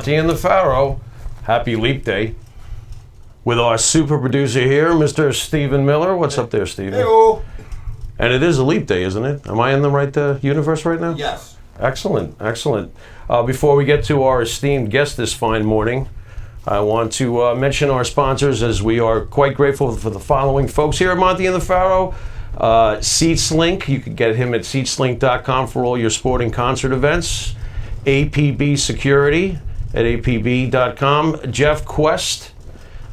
Monty and the Pharaoh. Happy Leap Day. With our super producer here, Mr. Stephen Miller. What's up there, Stephen? Hey-o. And it is a leap day, isn't it? Am I in the right universe right now? Yes. Excellent, excellent. Before we get to our esteemed guest this fine morning, I want to mention our sponsors, as we are quite grateful for the following folks here at Monty and the Pharaoh. SeatsLink, you can get him at seatslink.com for all your sporting concert events. APB Security at apb.com. Jeff Quest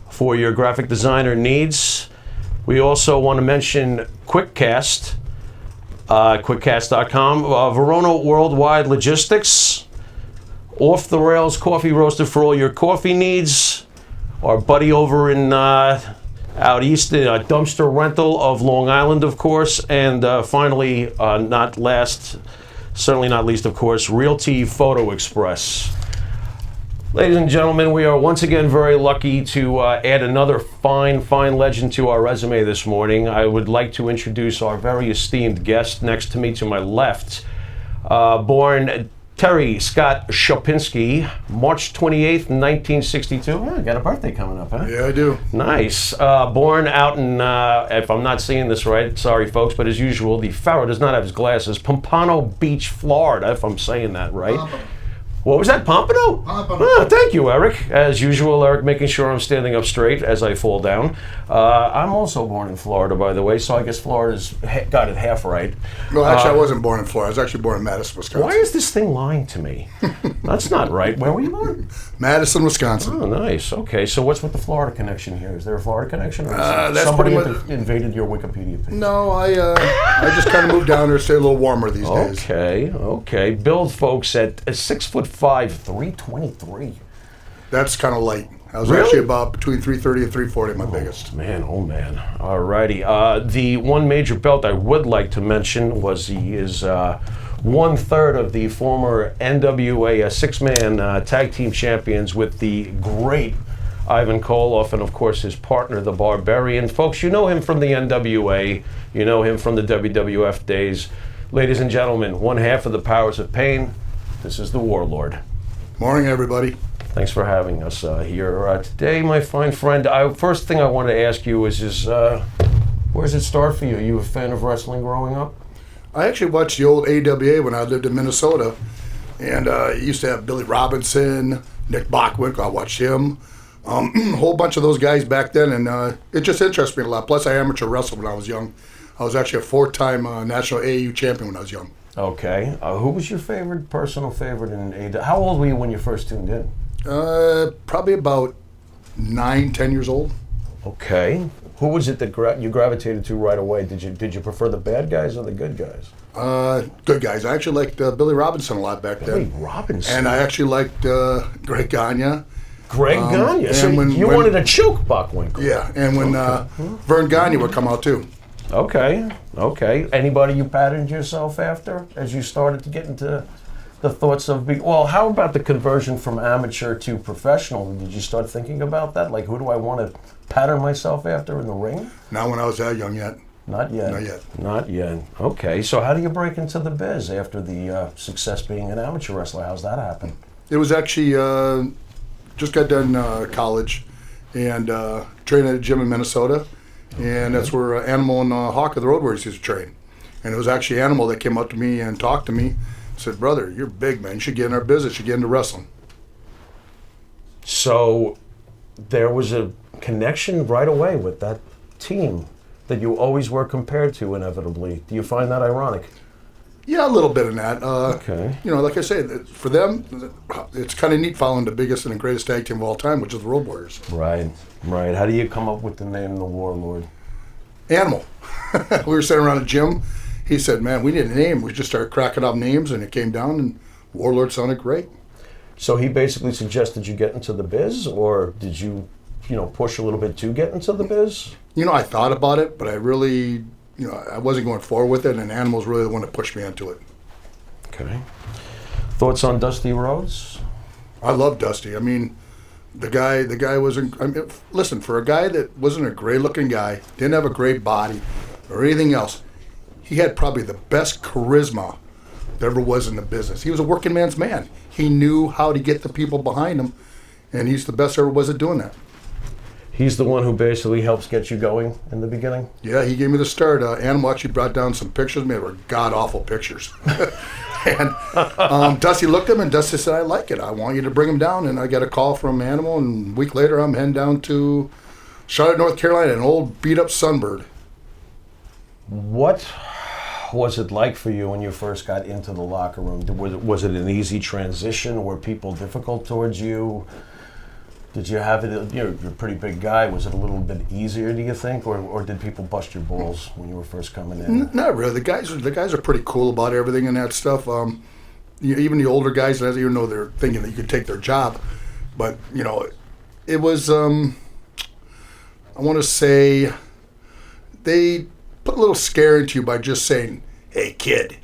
for your graphic designer needs. We also want to mention QuickCast, quickcast.com. Verona Worldwide Logistics. Off the Rails Coffee Roaster for all your coffee needs. Our buddy over in out east, Dumpster Rental of Long Island, of course. And finally, certainly not least, of course, Realty Photo Express. Ladies and gentlemen, we are once again very lucky to add another fine legend to our resume this morning. I would like to introduce our very esteemed guest next to me to my left. Born Terry Scott Shopinski, March 28th, 1962. Oh, got a birthday coming up, huh? Yeah, I do. Nice. Born out in, if I'm not saying this right, sorry folks, but as usual, the Pharaoh does not have his glasses. Pompano Beach, Florida, if I'm saying that right. What was that, Pompano? Pompano. Oh, thank you, Eric. As usual, Eric, making sure I'm standing up straight as I fall down. I'm also born in Florida, by the way, so I guess Florida's got it half right. No, actually, I wasn't born in Florida. I was actually born in Madison, Wisconsin. Why is this thing lying to me? That's not right. Where were you born? Madison, Wisconsin. Oh, nice. Okay, so what's with the Florida connection here? Is there a Florida connection? Or That's somebody pretty much invaded your Wikipedia page? No, I just kind of moved down there to stay a little warmer these days. Okay. Build, folks, at 6'5", 323. That's kind of light. I was Really? actually about between 330 and 340 at my biggest. Man, oh man. Alrighty. The one major belt I would like to mention was he is 1/3 of the former NWA six-man tag team champions with the great Ivan Koloff and, of course, his partner, the Barbarian. Folks, you know him from the NWA. You know him from the WWF days. Ladies and gentlemen, one half of the Powers of Pain. This is the Warlord. Morning, everybody. Thanks for having us here today, my fine friend. First thing I want to ask you is where does it start for you? Are you a fan of wrestling growing up? I actually watched the old AWA when I lived in Minnesota, and it used to have Billy Robinson, Nick Bockwinkel. I watched him. A whole bunch of those guys back then, and it just interests me a lot. Plus, I amateur wrestled when I was young. I was actually a 4-time national AAU champion when I was young. Okay. Who was your personal favorite in AWA? How old were you when you first tuned in? Probably about 9, 10 years old. Okay. Who was it that you gravitated to right away? Did you prefer the bad guys or the good guys? Good guys. I actually liked Billy Robinson a lot back then. Billy Robinson? And I actually liked Greg Gagne. Greg Gagne? and So when- you when- wanted to choke Bockwinkel? Yeah, and when Vern Gagne would come out too. Okay. Anybody you patterned yourself after as you started to get into the thoughts of how about the conversion from amateur to professional? Did you start thinking about that? Like, who do I want to pattern myself after in the ring? Not when I was that young yet. Not yet. Not yet. Okay, so how do you break into the biz after the success being an amateur wrestler? How's that happen? It was actually just got done college and trained at a gym in Minnesota, and that's where Animal and Hawk of the Road Warriors used to train. And it was actually Animal that came up to me and talked to me. Said, brother, you're big, man. You should get in our business. You should get into wrestling. So there was a connection right away with that team that you always were compared to, inevitably. Do you find that ironic? Yeah, a little bit in that. Okay. You know, like I say, for them, it's kind of neat following the biggest and the greatest tag team of all time, which is the Road Warriors. Right. How do you come up with the name The Warlord? Animal. We were sitting around the gym. He said, man, we need a name. We just started cracking up names, and it came down, and Warlord sounded great. So he basically suggested you get into the biz, or did you push a little bit to get into the biz? I thought about it, but I really, I wasn't going forward with it, and Animal's really the one that pushed me into it. Okay. Thoughts on Dusty Rhodes? I love Dusty. I mean, the guy wasn't, listen, for a guy that wasn't a great-looking guy, didn't have a great body or anything else, he had probably the best charisma there ever was in the business. He was a working man's man. He knew how to get the people behind him, and he's the best there ever was at doing that. He's the one who basically helps get you going in the beginning? Yeah, he gave me the start. Animal actually brought down some pictures. They were god-awful pictures. And Dusty looked at them, and Dusty said, I like it. I want you to bring them down. And I got a call from Animal, and a week later I'm heading down to Charlotte, North Carolina, an old beat-up Sunbird. What was it like for you when you first got into the locker room? Was it an easy transition? Were people difficult towards you? Did you have it, you're a pretty big guy, was it a little bit easier, do you think? Or did people bust your balls when you were first coming in? Not really. The guys are pretty cool about everything and that stuff. Even the older guys, even though they're thinking that you could take their job. But, it was, I want to say, they put a little scare into you by just saying, hey, kid,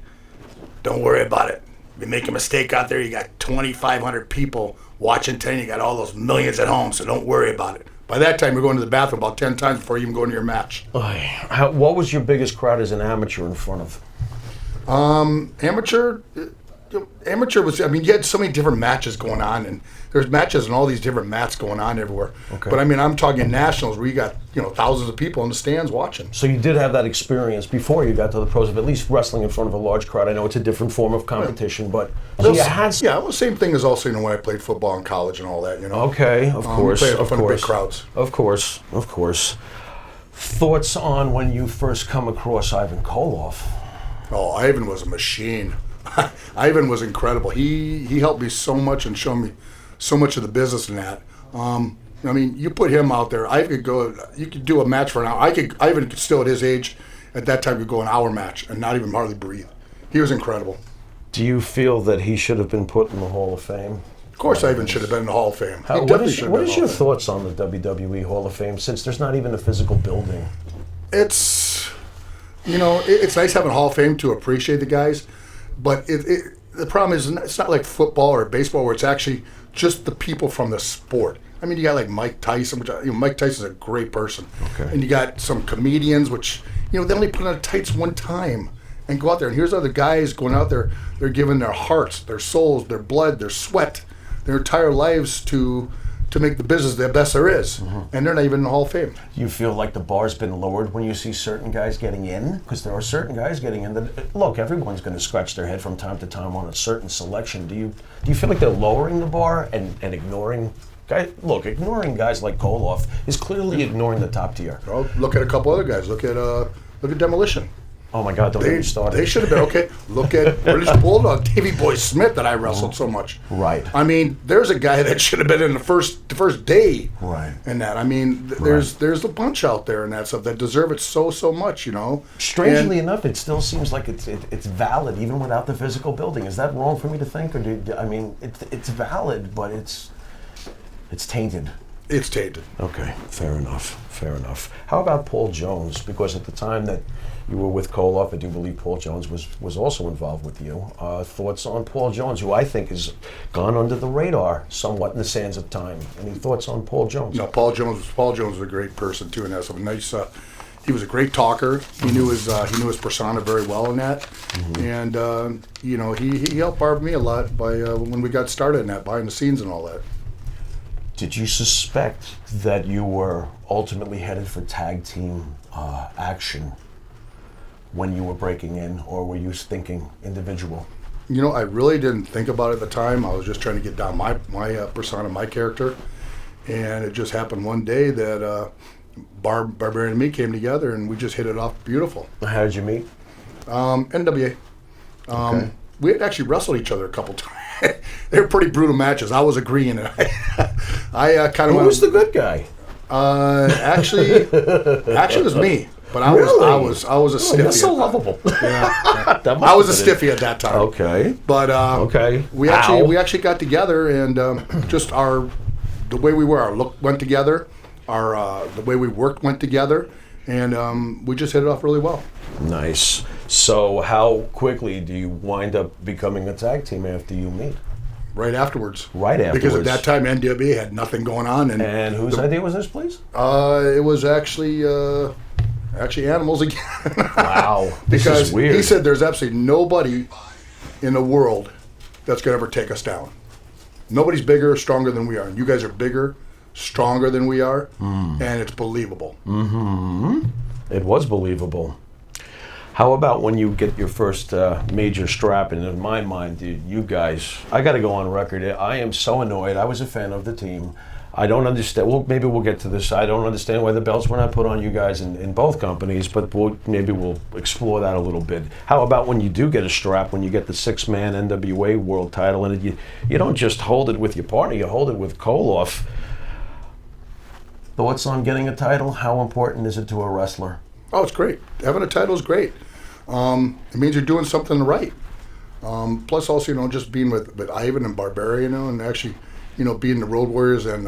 don't worry about it. If you make a mistake out there, you got 2,500 people watching 10, you got all those millions at home, so don't worry about it. By that time, you're going to the bathroom about 10 times before you even go into your match. What was your biggest crowd as an amateur in front of? Amateur was, you had so many different matches going on, and there's matches and all these different mats going on everywhere. Okay. But I'm talking nationals where you got, thousands of people in the stands watching. So you did have that experience before you got to the pros of at least wrestling in front of a large crowd. I know it's a different form of competition, but so you had... Yeah, well, same thing as also, when I played football in college and all that, Okay, of course, played in of front of big course. crowds. Of course. Thoughts on when you first come across Ivan Koloff? Oh, Ivan was a machine. Ivan was incredible. He helped me so much and showed me so much of the business in that. You put him out there, you could do a match for an hour. Ivan could still at his age, at that time, could go an hour match and not even hardly breathe. He was incredible. Do you feel that he should have been put in the Hall of Fame? Of course Ivan should have been in the Hall of Fame. What is your thoughts on the WWE Hall of Fame, since there's not even a physical building? It's, it's nice having a Hall of Fame to appreciate the guys, but the problem is it's not like football or baseball where it's actually just the people from the sport. You got like Mike Tyson, which Mike Tyson's a great person. Okay. And you got some comedians, which, they only put on tights one time and go out there. And here's other guys going out there, they're giving their hearts, their souls, their blood, their sweat, their entire lives to make the business the best there is. Mm-hmm. And they're not even in the Hall of Fame. Do you feel like the bar's been lowered when you see certain guys getting in? Because there are certain guys getting in that, look, everyone's going to scratch their head from time to time on a certain selection. Do you feel like they're lowering the bar and ignoring guys? Look, ignoring guys like Koloff is clearly ignoring the top tier. Well, look at a couple other guys. Look at Demolition. Oh my God! Don't get me started. They should have been okay. Look at British Bulldog, Davey Boy Smith, that I wrestled so much. Right. There's a guy that should have been in the first day. Right. And that, there's a bunch out there and that stuff that deserve it so much, Strangely enough, it still seems like it's valid even without the physical building. Is that wrong for me to think, or it's valid, but it's tainted. It's tainted. Okay, fair enough. How about Paul Jones? Because at the time that you were with Koloff, I do believe Paul Jones was also involved with you. Thoughts on Paul Jones, who I think has gone under the radar somewhat in the sands of time. Any thoughts on Paul Jones? No, Paul Jones was a great person too, and that's a nice. He was a great talker. He knew his persona very well in that, mm-hmm. And he helped Barb me a lot by when we got started in that, behind the scenes and all that. Did you suspect that you were ultimately headed for tag team action when you were breaking in, or were you thinking individual? I really didn't think about it at the time. I was just trying to get down my persona, my character, and it just happened one day that Barbarian and me came together, and we just hit it off beautiful. How did you meet? NWA. Okay. We had actually wrestled each other a couple times. They were pretty brutal matches. I was agreeing, and I kind of. Who was the good guy? Actually, it was me. But I was a stiffy. You're so lovable. Yeah. I was a stiffy at that time. Okay. But we actually got together, and just the way we were, our look went together, the way we worked went together, and we just hit it off really well. Nice. So how quickly do you wind up becoming a tag team after you meet? Right afterwards. Because at that time, NWA had nothing going on. And whose idea was this, please? It was actually Animals again. Wow. Because this is weird. He said there's absolutely nobody in the world that's going to ever take us down. Nobody's bigger or stronger than we are. And you guys are bigger, stronger than we are, and it's believable. It was believable. How about when you get your first major strap? And in my mind, dude, you guys, I got to go on record. I am so annoyed. I was a fan of the team. I don't understand. Well, maybe we'll get to this. I don't understand why the belts were not put on you guys in both companies, but maybe we'll explore that a little bit. How about when you do get a strap, when you get the 6-man NWA world title, and you don't just hold it with your partner, you hold it with Koloff. Thoughts on getting a title? How important is it to a wrestler? Oh, it's great. Having a title is great. It means you're doing something right. Plus also, just being with Ivan and Barbarian, and actually, being the Road Warriors and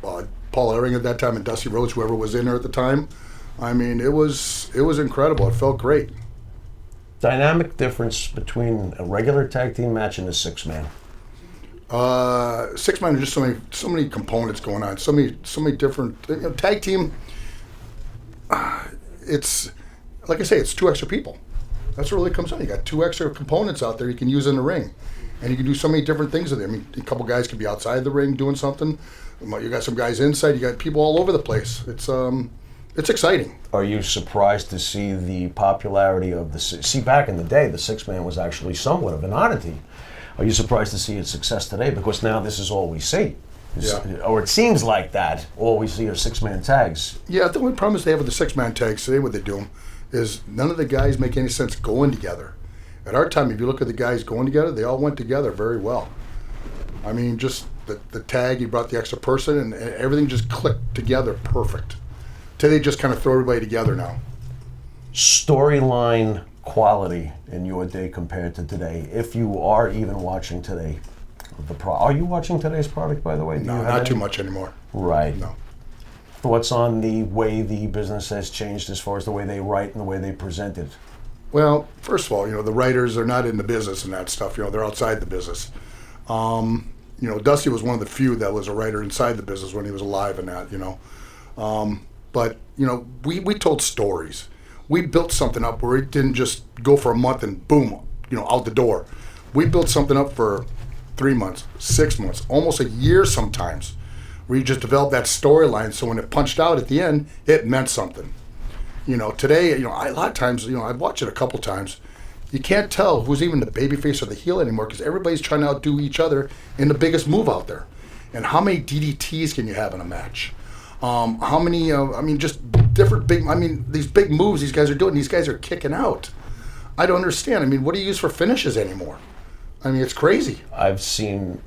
Paul Ellering at that time and Dusty Rhodes, whoever was in there at the time. I mean, it was incredible. It felt great. Dynamic difference between a regular tag team match and a 6-man. 6-man are just so many components going on. So many different tag team. It's like I say, it's 2 extra people. That's what really comes on. You got 2 extra components out there you can use in the ring, and you can do so many different things with it. I mean, a couple guys could be outside the ring doing something. You got some guys inside. You got people all over the place. It's exciting. Are you surprised to see the popularity of the? See, back in the day, the 6-man was actually somewhat of an oddity. Are you surprised to see its success today? Because now this is all we see. Or it seems like that. All we see are 6-man tags. Yeah, the only problem is they have with the 6-man tags today, what they do is none of the guys make any sense going together. At our time, if you look at the guys going together, they all went together very well. I mean, just the tag, you brought the extra person, and everything just clicked together perfect. Today, they just kind of throw everybody together now. Storyline quality in your day compared to today, if you are even watching today. Are you watching today's product, by the way? No, not too much anymore. Right. No. Thoughts on the way the business has changed as far as the way they write and the way they present it? Well, first of all, the writers are not in the business and that stuff. They're outside the business. Dusty was one of the few that was a writer inside the business when he was alive and that, But, we told stories. We built something up where it didn't just go for a month and boom, out the door. We built something up for 3 months, 6 months, almost a year sometimes, where you just develop that storyline so when it punched out at the end, it meant something. Today, a lot of times, I've watched it a couple times, you can't tell who's even the babyface or the heel anymore because everybody's trying to outdo each other in the biggest move out there. And how many DDTs can you have in a match? How many, just different these big moves these guys are doing, these guys are kicking out. I don't understand. What do you use for finishes anymore? It's crazy. I've seen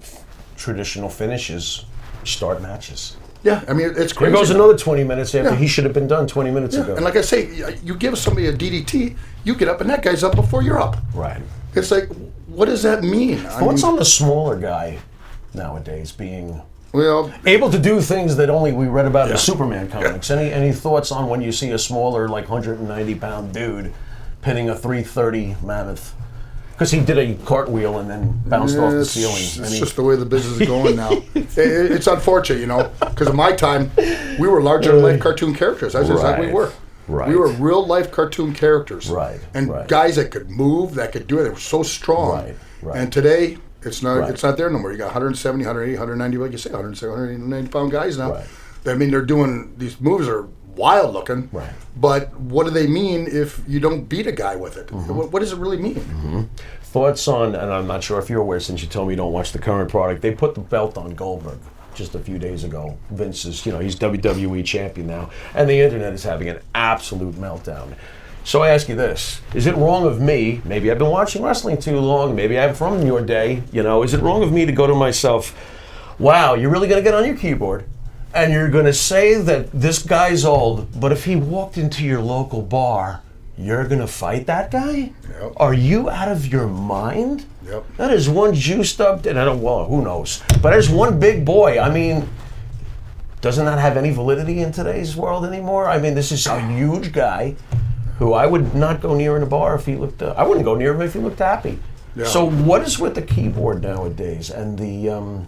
traditional finishes start matches. Yeah, it's crazy. Here goes another 20 minutes after he should have been done 20 minutes ago. And like I say, you give somebody a DDT, you get up and that guy's up before you're up. Right. It's like, what does that mean? What's on the smaller guy nowadays being Well, able to do things that only we read about in Superman comics. Yeah. Any thoughts on when you see a smaller, like 190-pound dude pinning a 330 mammoth? Because he did a cartwheel and then bounced off the ceiling. It's just the way the business is going now. It's unfortunate, you know, because in my time, we were larger-than-life cartoon characters. That's exactly we were. Right. We were real-life cartoon characters. Right. And guys that could move, that could do it, they were so strong. Right. Right. And today, it's not there no more. You got 170, 180, 190, like you say, 190-pound guys now. Right. I mean, they're doing, these moves are wild looking. Right. But what do they mean if you don't beat a guy with it? Mm-hmm. What does it really mean? Mm-hmm. Thoughts on, and I'm not sure if you're aware since you told me you don't watch the current product, they put the belt on Goldberg just a few days ago. Vince is, he's WWE champion now, and the internet is having an absolute meltdown. So I ask you this, is it wrong of me, maybe I've been watching wrestling too long, maybe I'm from your day, is it wrong of me to go to myself, wow, you're really going to get on your keyboard and you're going to say that this guy's old, but if he walked into your local bar, you're going to fight that guy? Yep. Are you out of your mind? Yep. That is one juiced up, and who knows, but there's one big boy. I mean, doesn't that have any validity in today's world anymore? I mean, this is a huge guy who I would not go near in a bar if he looked, I wouldn't go near him if he looked happy. Yeah. So what is with the keyboard nowadays and the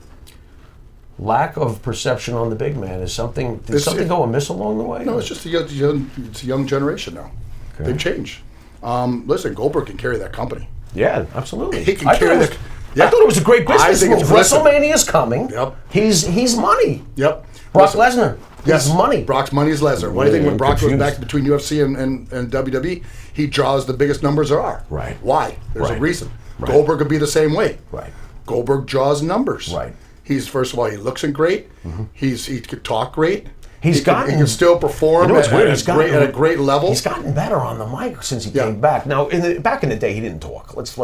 lack of perception on the big man? Did something go amiss along the way? No, it's just a young generation now. Okay. They've changed. Listen, Goldberg can carry that company. Yeah, absolutely. He can I carry thought I thought it was a great business move. WrestleMania's coming. Yep. He's money. Yep. Brock Lesnar. Yes, He's money. Brock's money is Lesnar. What do you think when Brock goes back between UFC and WWE? He draws the biggest numbers there are. Right. Why? There's a reason. Right. Goldberg would be the same way. Right. Goldberg draws numbers. Right. He's, first of all, he looks great. He could talk great. He can still perform at a great level. He's gotten better on the mic since he came back. Now, back in the day, he didn't talk. Let's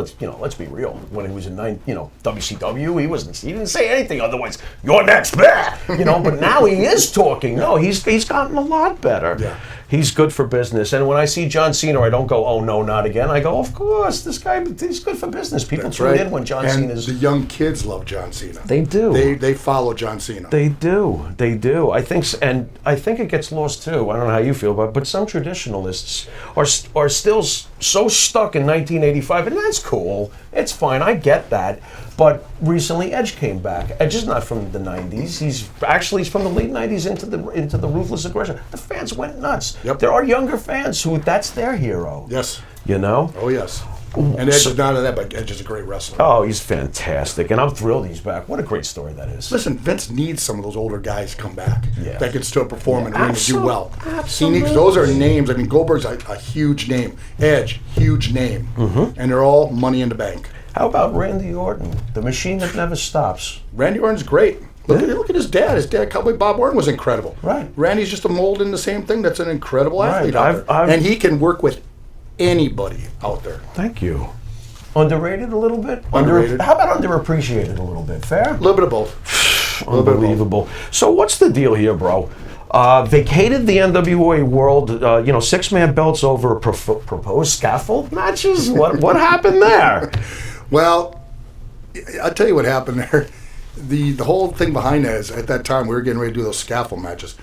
be real. When he was in WCW, he didn't say anything. Otherwise, you're next, But now he is talking. No, he's gotten a lot better. Yeah. He's good for business. And when I see John Cena, I don't go, oh no, not again. I go, of course, this guy, he's good for business. People tune in when John Cena's. The young kids love John Cena. They do. They follow John Cena. They do. I think it gets lost too. I don't know how you feel about it, but some traditionalists are still so stuck in 1985, and that's cool. It's fine. I get that. But recently, Edge came back. Edge is not from the 90s. He's from the late 90s into the Ruthless Aggression. The fans went nuts. Yep. There are younger fans who that's their hero. Yes. Oh yes. And Edge is not of that, but Edge is a great wrestler. Oh, he's fantastic, and I'm thrilled he's back. What a great story that is. Listen, Vince needs some of those older guys to come back that can still perform and ring and do well. Absolutely. He needs. Those are names. I mean, Goldberg's a huge name. Edge, huge name, and they're all money in the bank. How about Randy Orton, the machine that never stops? Randy Orton's great. Look at his dad. His dad, Cowboy Bob Orton, was incredible. Right. Randy's just a mold in the same thing. That's an incredible athlete out there. And he can work with anybody out there. Thank you. Underrated a little bit? Underrated. How about underappreciated a little bit? Fair? A little bit of both. Unbelievable. So what's the deal here, bro? Vacated the NWA world, 6-man belts over proposed scaffold matches? What happened there? Well, I'll tell you what happened there. The whole thing behind that is, at that time, we were getting ready to do those scaffold matches.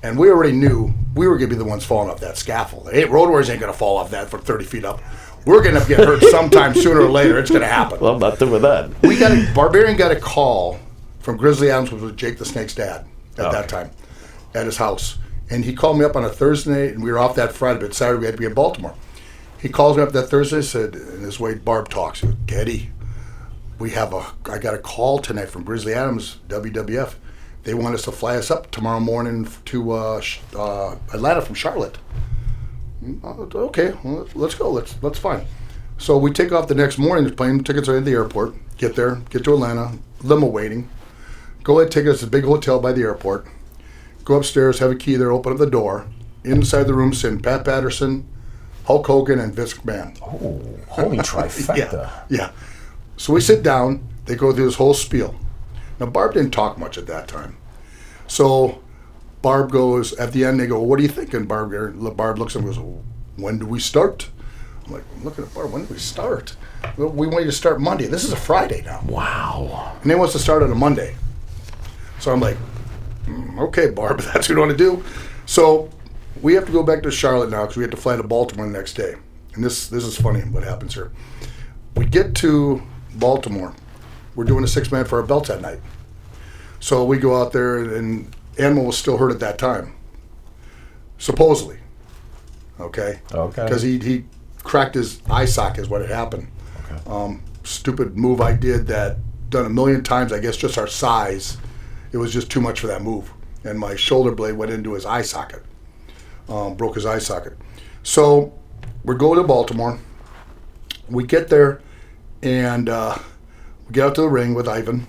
And we already knew we were going to be the ones falling off that scaffold. Road Warriors ain't going to fall off that from 30 feet up. We're going to get hurt sometime sooner or later. It's going to happen. Well, nothing with that. Barbarian got a call from Grizzly Adams, which was Jake the Snake's dad at that time, at his house. And he called me up on a Thursday night, and we were off that Friday, but Saturday we had to be in Baltimore. He calls me up that Thursday, said, and this way Barb talks, he goes, Geddy, I got a call tonight from Grizzly Adams, WWF. They want us to fly us up tomorrow morning to Atlanta from Charlotte. Okay, well, let's go. That's fine. So we take off the next morning. The plane tickets are at the airport. Get there, get to Atlanta, limo waiting. Go ahead, take us to a big hotel by the airport. Go upstairs, have a key there, open up the door. Inside the room sitting Pat Patterson, Hulk Hogan, and Vince McMahon. Oh, holy trifecta. Yeah. So we sit down. They go through this whole spiel. Now, Barb didn't talk much at that time. So Barb goes, at the end, they go, well, what are you thinking, Barb? Barb looks at him and goes, well, when do we start? I'm like, I'm looking at Barb, when do we start? Well, we want you to start Monday. This is a Friday now. Wow. And they want us to start on a Monday. So I'm like, okay, Barb, that's what you want to do. So we have to go back to Charlotte now because we have to fly to Baltimore the next day. And this is funny what happens here. We get to Baltimore. We're doing a 6-man for our belts that night. So we go out there, and Animal was still hurt at that time. Supposedly. Okay? Because he cracked his eye socket is what had happened. Okay. Stupid move I did that done a million times, I guess just our size. It was just too much for that move. And my shoulder blade went into his eye socket. Broke his eye socket. So we're going to Baltimore. We get there, and we get out to the ring with Ivan,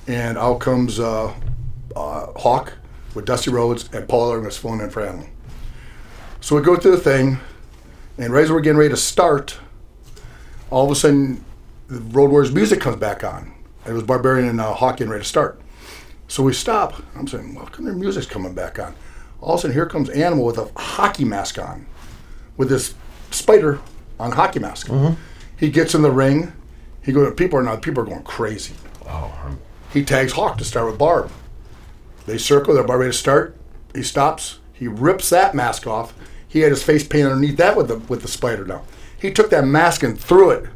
and out comes Hawk with Dusty Rhodes, and Paul Ellering was filling in for Animal. So we go through the thing, and right as we're getting ready to start, all of a sudden, the Road Warriors music comes back on. It was Barbarian and Hawk getting ready to start. So we stop. I'm saying, well, how come their music's coming back on? All of a sudden, here comes Animal with a hockey mask on, with this spider on hockey mask. Mm-hmm. He gets in the ring. People are going crazy. Oh. He tags Hawk to start with Barb. They circle. They're about ready to start. He stops. He rips that mask off. He had his face painted underneath that with the spider now. He took that mask and threw it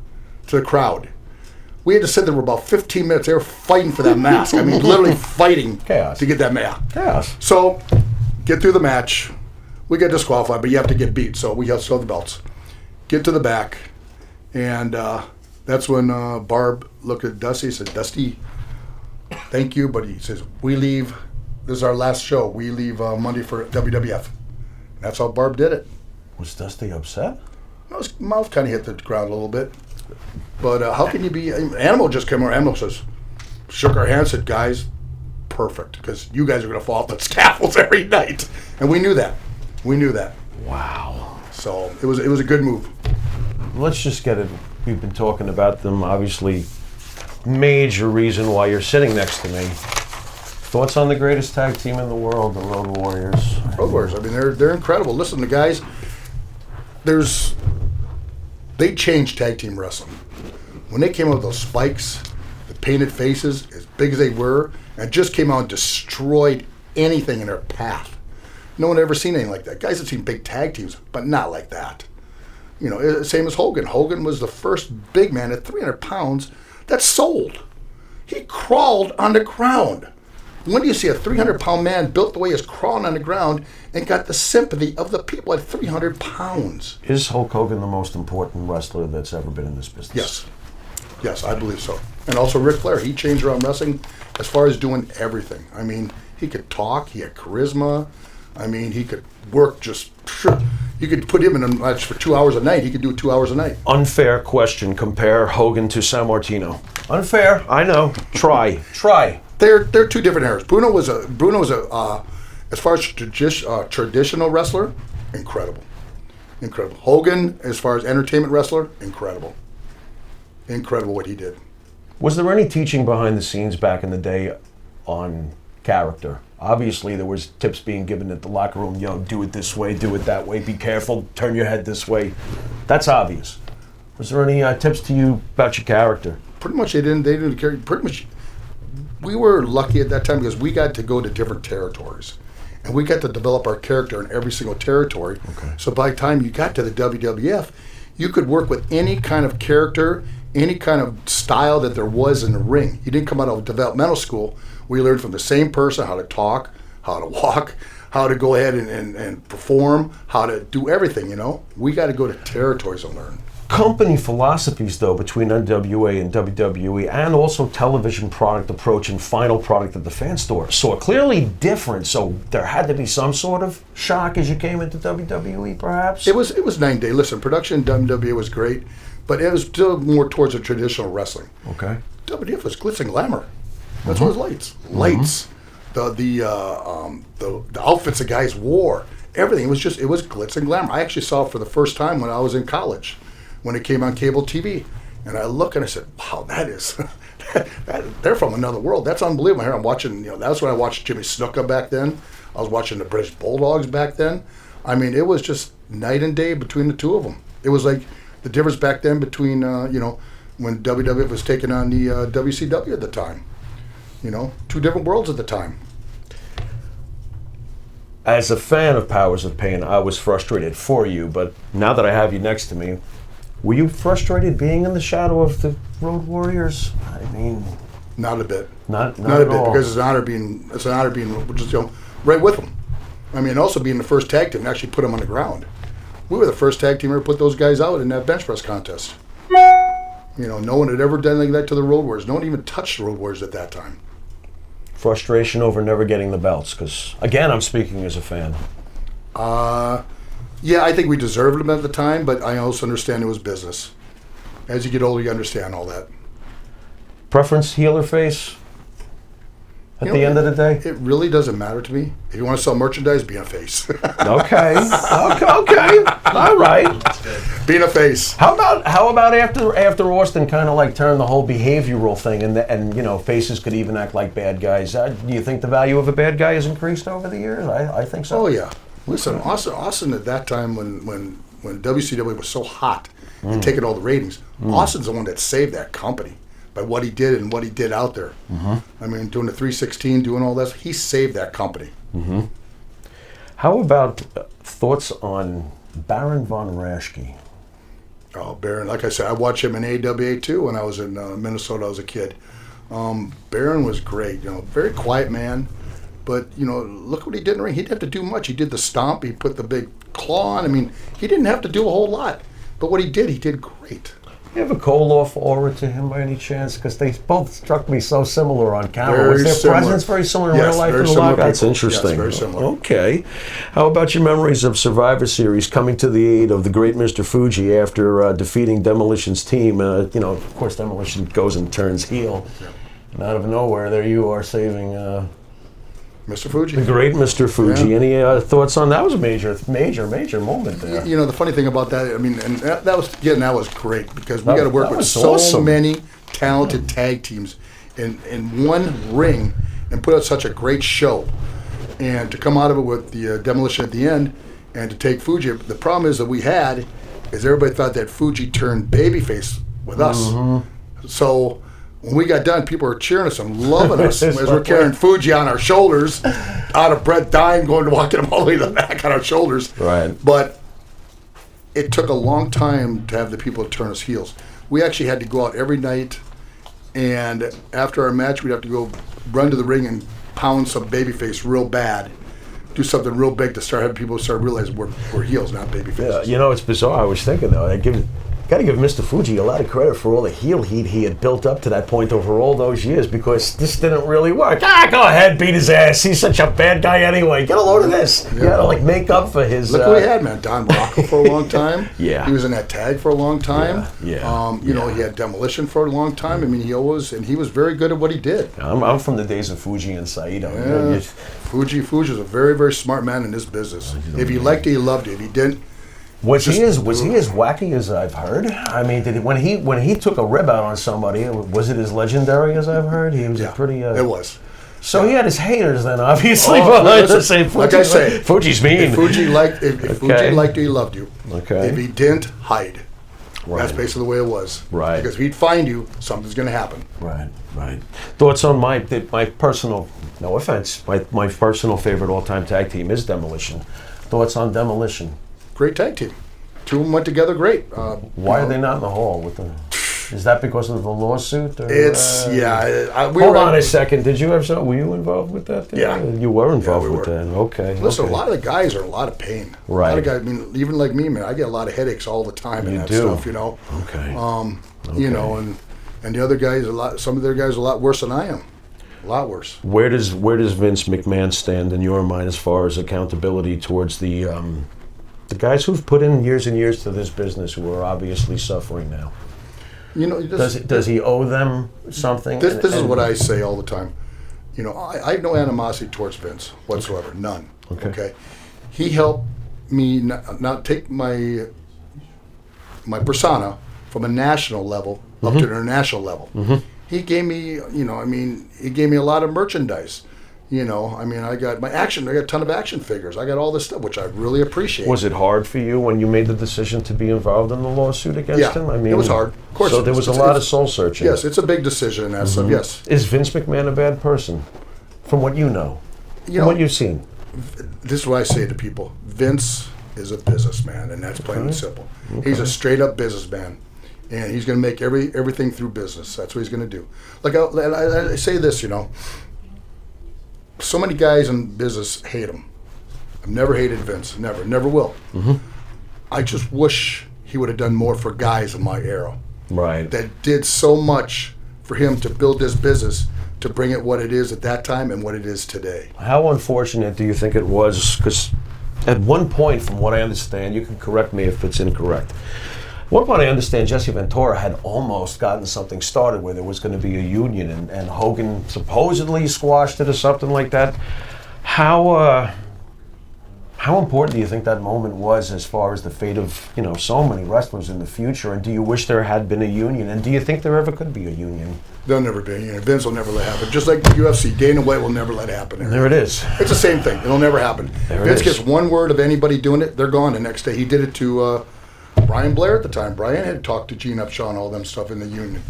to the crowd. We had to sit there for about 15 minutes. They were fighting for that mask. I mean, literally fighting to get that mask. Chaos. So, get through the match. We get disqualified, but you have to get beat. So we still have the belts. Get to the back, and That's when Barb looked at Dusty and said, Dusty, thank you, but he says, this is our last show. We leave Monday for WWF. That's how Barb did it. Was Dusty upset? His mouth kind of hit the ground a little bit. But how can you be... Animal just came over. Animal says, shook our hands, said, guys, perfect, because you guys are going to fall off the scaffolds every night. And we knew that. Wow. So it was a good move. Let's just get it. We've been talking about them, obviously. Major reason why you're sitting next to me. Thoughts on the greatest tag team in the world, the Road Warriors? Road Warriors, I mean, they're incredible. Listen, the guys, they changed tag team wrestling. When they came out with those spikes, the painted faces, as big as they were, and just came out and destroyed anything in their path. No one had ever seen anything like that. Guys have seen big tag teams, but not like that. You know, same as Hogan. Hogan was the first big man at 300 pounds that sold. He crawled on the ground. When do you see a 300-pound man built the way he's crawling on the ground and got the sympathy of the people at 300 pounds? Is Hulk Hogan the most important wrestler that's ever been in this business? Yes. Yes, I believe so. And also Ric Flair. He changed around wrestling as far as doing everything. I mean, he could talk. He had charisma. I mean, he could work just... You could put him in a match for 2 hours a night. He could do it 2 hours a night. Unfair question. Compare Hogan to San Martino. Unfair. I know. Try. They're two different eras. Bruno was a as far as traditional wrestler, incredible. Hogan, as far as entertainment wrestler, incredible what he did. Was there any teaching behind the scenes back in the day on character? Obviously, there was tips being given at the locker room. Do it this way, do it that way. Be careful. Turn your head this way. That's obvious. Was there any tips to you about your character? Pretty much they didn't care. Pretty much, we were lucky at that time because we got to go to different territories, and we got to develop our character in every single territory. Okay. So by the time you got to the WWF, you could work with any kind of character, any kind of style that there was in the ring. You didn't come out of developmental school. We learned from the same person how to talk, how to walk, how to go ahead and perform, how to do everything, you know. We got to go to territories and learn. Company philosophies, though, between NWA and WWE, and also television product approach and final product at the fan store, saw clearly different. So there had to be some sort of shock as you came into WWE, perhaps? It was 9 days. Listen, production in WWE was great, but it was still more towards a traditional wrestling. Okay. WWF was glitz and glamour. That's what it was. Lights, the outfits the guys wore, everything. It was glitz and glamour. I actually saw it for the first time when I was in college, when it came on cable TV, and I looked and I said, "Wow, that is, they're from another world. That's unbelievable." Here I'm watching. That's when I watched Jimmy Snuka back then. I was watching the British Bulldogs back then. I mean, it was just night and day between the two of them. It was like the difference back then between when WWF was taking on the WCW at the time. Two different worlds at the time. As a fan of Powers of Pain, I was frustrated for you, but now that I have you next to me, were you frustrated being in the shadow of the Road Warriors? I mean, not a bit. Not a at bit, all. because it's an honor being just right with them. I mean, also being the first tag team to actually put them on the ground. We were the first tag team to ever put those guys out in that bench press contest. No one had ever done anything like that to the Road Warriors. No one even touched the Road Warriors at that time. Frustration over never getting the belts, because, again, I'm speaking as a fan. Yeah, I think we deserved them at the time, but I also understand it was business. As you get older, you understand all that. Preference, heel or face? At the end of the day? It really doesn't matter to me. If you want to sell merchandise, be a face. Okay. All right. Being a face. How about after Austin kind of like turned the whole behavioral thing and faces could even act like bad guys? Do you think the value of a bad guy has increased over the years? I think so. Oh yeah. Listen, Austin at that time when WCW was so hot and taking all the ratings, Austin's the one that saved that company by what he did and what he did out there. I mean, doing the 316, doing all that, he saved that company. How about thoughts on Baron von Raschke? Oh, Baron, like I said, I watched him in AWA too when I was in Minnesota. I was a kid. Baron was great. Very quiet man, but look what he did in the ring. He didn't have to do much. He did the stomp. He put the big claw on. I mean, he didn't have to do a whole lot, but what he did great. You have a Koloff aura to him by any chance? Because they both struck me so similar on camera. Very Was their similar. presence very similar in Yes, real life very in the similar lockout? That's people. interesting. Yes, very similar. Okay. How about your memories of Survivor Series coming to the aid of the great Mr. Fuji after defeating Demolition's team? Of course, Demolition goes and turns heel. And out of nowhere, there you are saving Mr. Fuji. the great Mr. Fuji. Yeah. Any thoughts on that? That was a major moment there. You know, the funny thing about that, I mean, and that was great because we got to work that with was so awesome. many talented tag teams in one ring and put out such a great show. And to come out of it with the Demolition at the end and to take Fuji, the problem is everybody thought that Fuji turned babyface with us. Mm-hmm. So when we got done, people were cheering us and loving us as we're carrying Fuji on our shoulders, out of breath, dying, walking him all the way to the back on our shoulders. Right. But it took a long time to have the people turn us heels. We actually had to go out every night, and after our match, we'd have to go run to the ring and pound some babyface real bad, do something real big to start having people start realizing we're heels, not babyfaces. Yeah, it's bizarre. I was thinking though, got to give Mr. Fuji a lot of credit for all the heel heat he had built up to that point over all those years, because this didn't really work. Go ahead, beat his ass. He's such a bad guy anyway. Get a load of this. You got to make up for his. Look who he had, man. Don Rocco for a long time. Yeah. He was in that tag for a long time. Yeah. You know, he had Demolition for a long time. I mean, he was very good at what he did. I'm from the days of Fuji and Saito. Yeah. Fuji was a very, very smart man in this business. If you liked it, you loved it. If you didn't, Was he as wacky as I've heard? I mean, when he took a rib out on somebody, was it as legendary as I've heard? He was pretty. It was. So he had his haters then, obviously. Like I say, Fuji's mean. If Fuji liked you, he loved you. Okay. If he didn't, hide. Right. That's basically the way it was. Right. Because if he'd find you, something's going to happen. Right. Thoughts on my personal, no offense, my personal favorite all-time tag team is Demolition. Thoughts on Demolition? Great tag team. Two of them went together great. Why are they not in the hall with them? Is that because of the lawsuit? Or, Hold on a second. Did you have something? Were you involved with that? Yeah. You were involved we with were. that. Okay. Listen, okay. a lot of the guys are in a lot of pain. Right. A lot of guys, I mean, even like me, man, I get a lot of headaches all the time and You that do. stuff, you know. Okay. You know, and the other guys, some of their guys are a lot worse than I am. A lot worse. Where does Vince McMahon stand in your mind as far as accountability towards the guys who've put in years and years to this business, who are obviously suffering now? You know, Does he owe them something? This is what I say all the time. You know, I have no animosity towards Vince whatsoever. None. Okay. He helped me not take my persona from a national level up to an international level. He gave me, he gave me a lot of merchandise. You know, I mean, I got a ton of action figures. I got all this stuff, which I really appreciate. Was it hard for you when you made the decision to be involved in the lawsuit against him? I mean, it was hard. Of course. So there was a lot of soul searching. Yes, it's a big decision and that stuff. Yes. Is Vince McMahon a bad person, from what you know, from what you've seen? This is what I say to people: Vince is a businessman, and that's plain and simple. He's a straight up businessman, and he's going to make everything through business. That's what he's going to do. Like I say this, you know. So many guys in business hate him. I've never hated Vince. Never will. I just wish he would have done more for guys in my era. Right. That did so much for him to build this business to bring it what it is at that time and what it is today. How unfortunate do you think it was? Because at one point, from what I understand, you can correct me if it's incorrect. What I understand, Jesse Ventura had almost gotten something started where there was going to be a union, and Hogan supposedly squashed it or something like that. How important do you think that moment was as far as the fate of so many wrestlers in the future? And do you wish there had been a union? And do you think there ever could be a union? There'll never be a union. Vince will never let it happen. Just like the UFC, Dana White will never let it happen. There it is. It's the same thing. It'll never happen. Vince gets one word of anybody doing it, they're gone the next day. He did it to Brian Blair at the time. Brian had talked to Gene Upshaw and all them stuff in the union,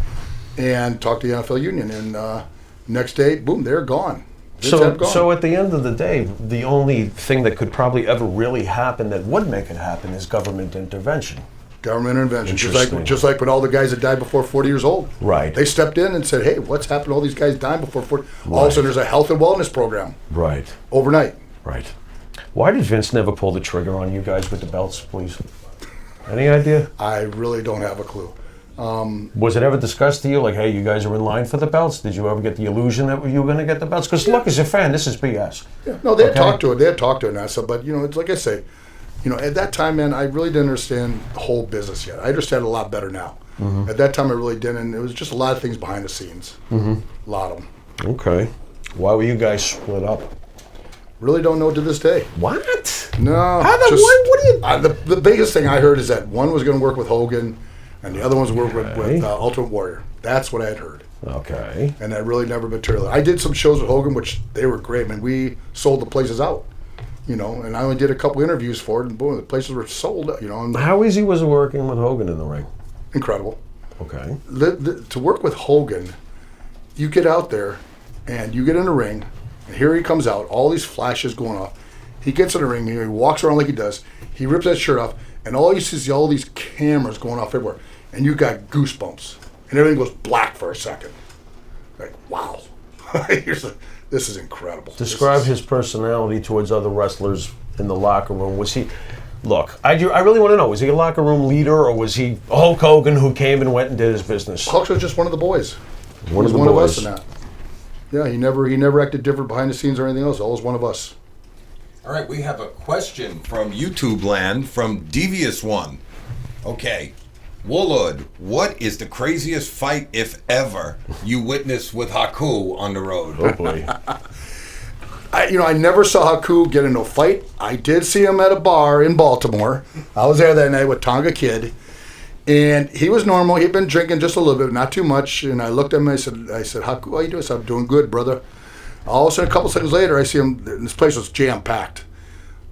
and talked to the NFL union. And next day, boom, they're gone. So at the end of the day, the only thing that could probably ever really happen that would make it happen is government intervention. Government intervention, just like when all the guys that died before 40 years old. Right. They stepped in and said, "Hey, what's happened to all these guys dying before 40?" All of a sudden, there's a health and wellness program. Right. Overnight. Right. Why did Vince never pull the trigger on you guys with the belts, please? Any idea? I really don't have a clue. Was it ever discussed to you, like, hey, you guys are in line for the belts? Did you ever get the illusion that you were going to get the belts? Because look, as a fan, this is BS. Yeah, no, they had talked to it. They had talked to it, and I said, but it's like I say, at that time, man, I really didn't understand the whole business yet. I understand it a lot better now. At that time, I really didn't. And it was just a lot of things behind the scenes. A lot of them. Okay. Why were you guys split up? Really don't know to this day. What? No. How the, what do you... the biggest thing I heard is that one was going to work with Hogan, and the other one was work with Ultimate Warrior. That's what I had heard. Okay. And that really never materialized. I did some shows with Hogan, which they were great. I mean, we sold the places out, and I only did a couple interviews for it, and boom, the places were sold, And How easy was it working with Hogan in the ring? Incredible. Okay. To work with Hogan, you get out there, and you get in the ring, and here he comes out, all these flashes going off. He gets in the ring, he walks around like he does. He rips that shirt off, and all you see is all these cameras going off everywhere, and you got goosebumps, and everything goes black for a second. Like, wow, this is incredible. Describe his personality towards other wrestlers in the locker room. Was he? Look, I really want to know. Was he a locker room leader, or was he Hulk Hogan who came and went and did his business? Hulk was just one of the boys. One of us in that. Yeah, he never acted different behind the scenes or anything else. Always one of us. All right, we have a question from YouTube land from Devious One. Okay, Warlord, what is the craziest fight, if ever, you witnessed with Haku on the road? Oh boy. I never saw Haku get into a fight. I did see him at a bar in Baltimore. I was there that night with Tonga Kid, and he was normal. He'd been drinking just a little bit, not too much. And I looked at him. I said, Haku, how you doing? I said, I'm doing good, brother. All of a sudden, a couple seconds later, I see him. This place was jam packed.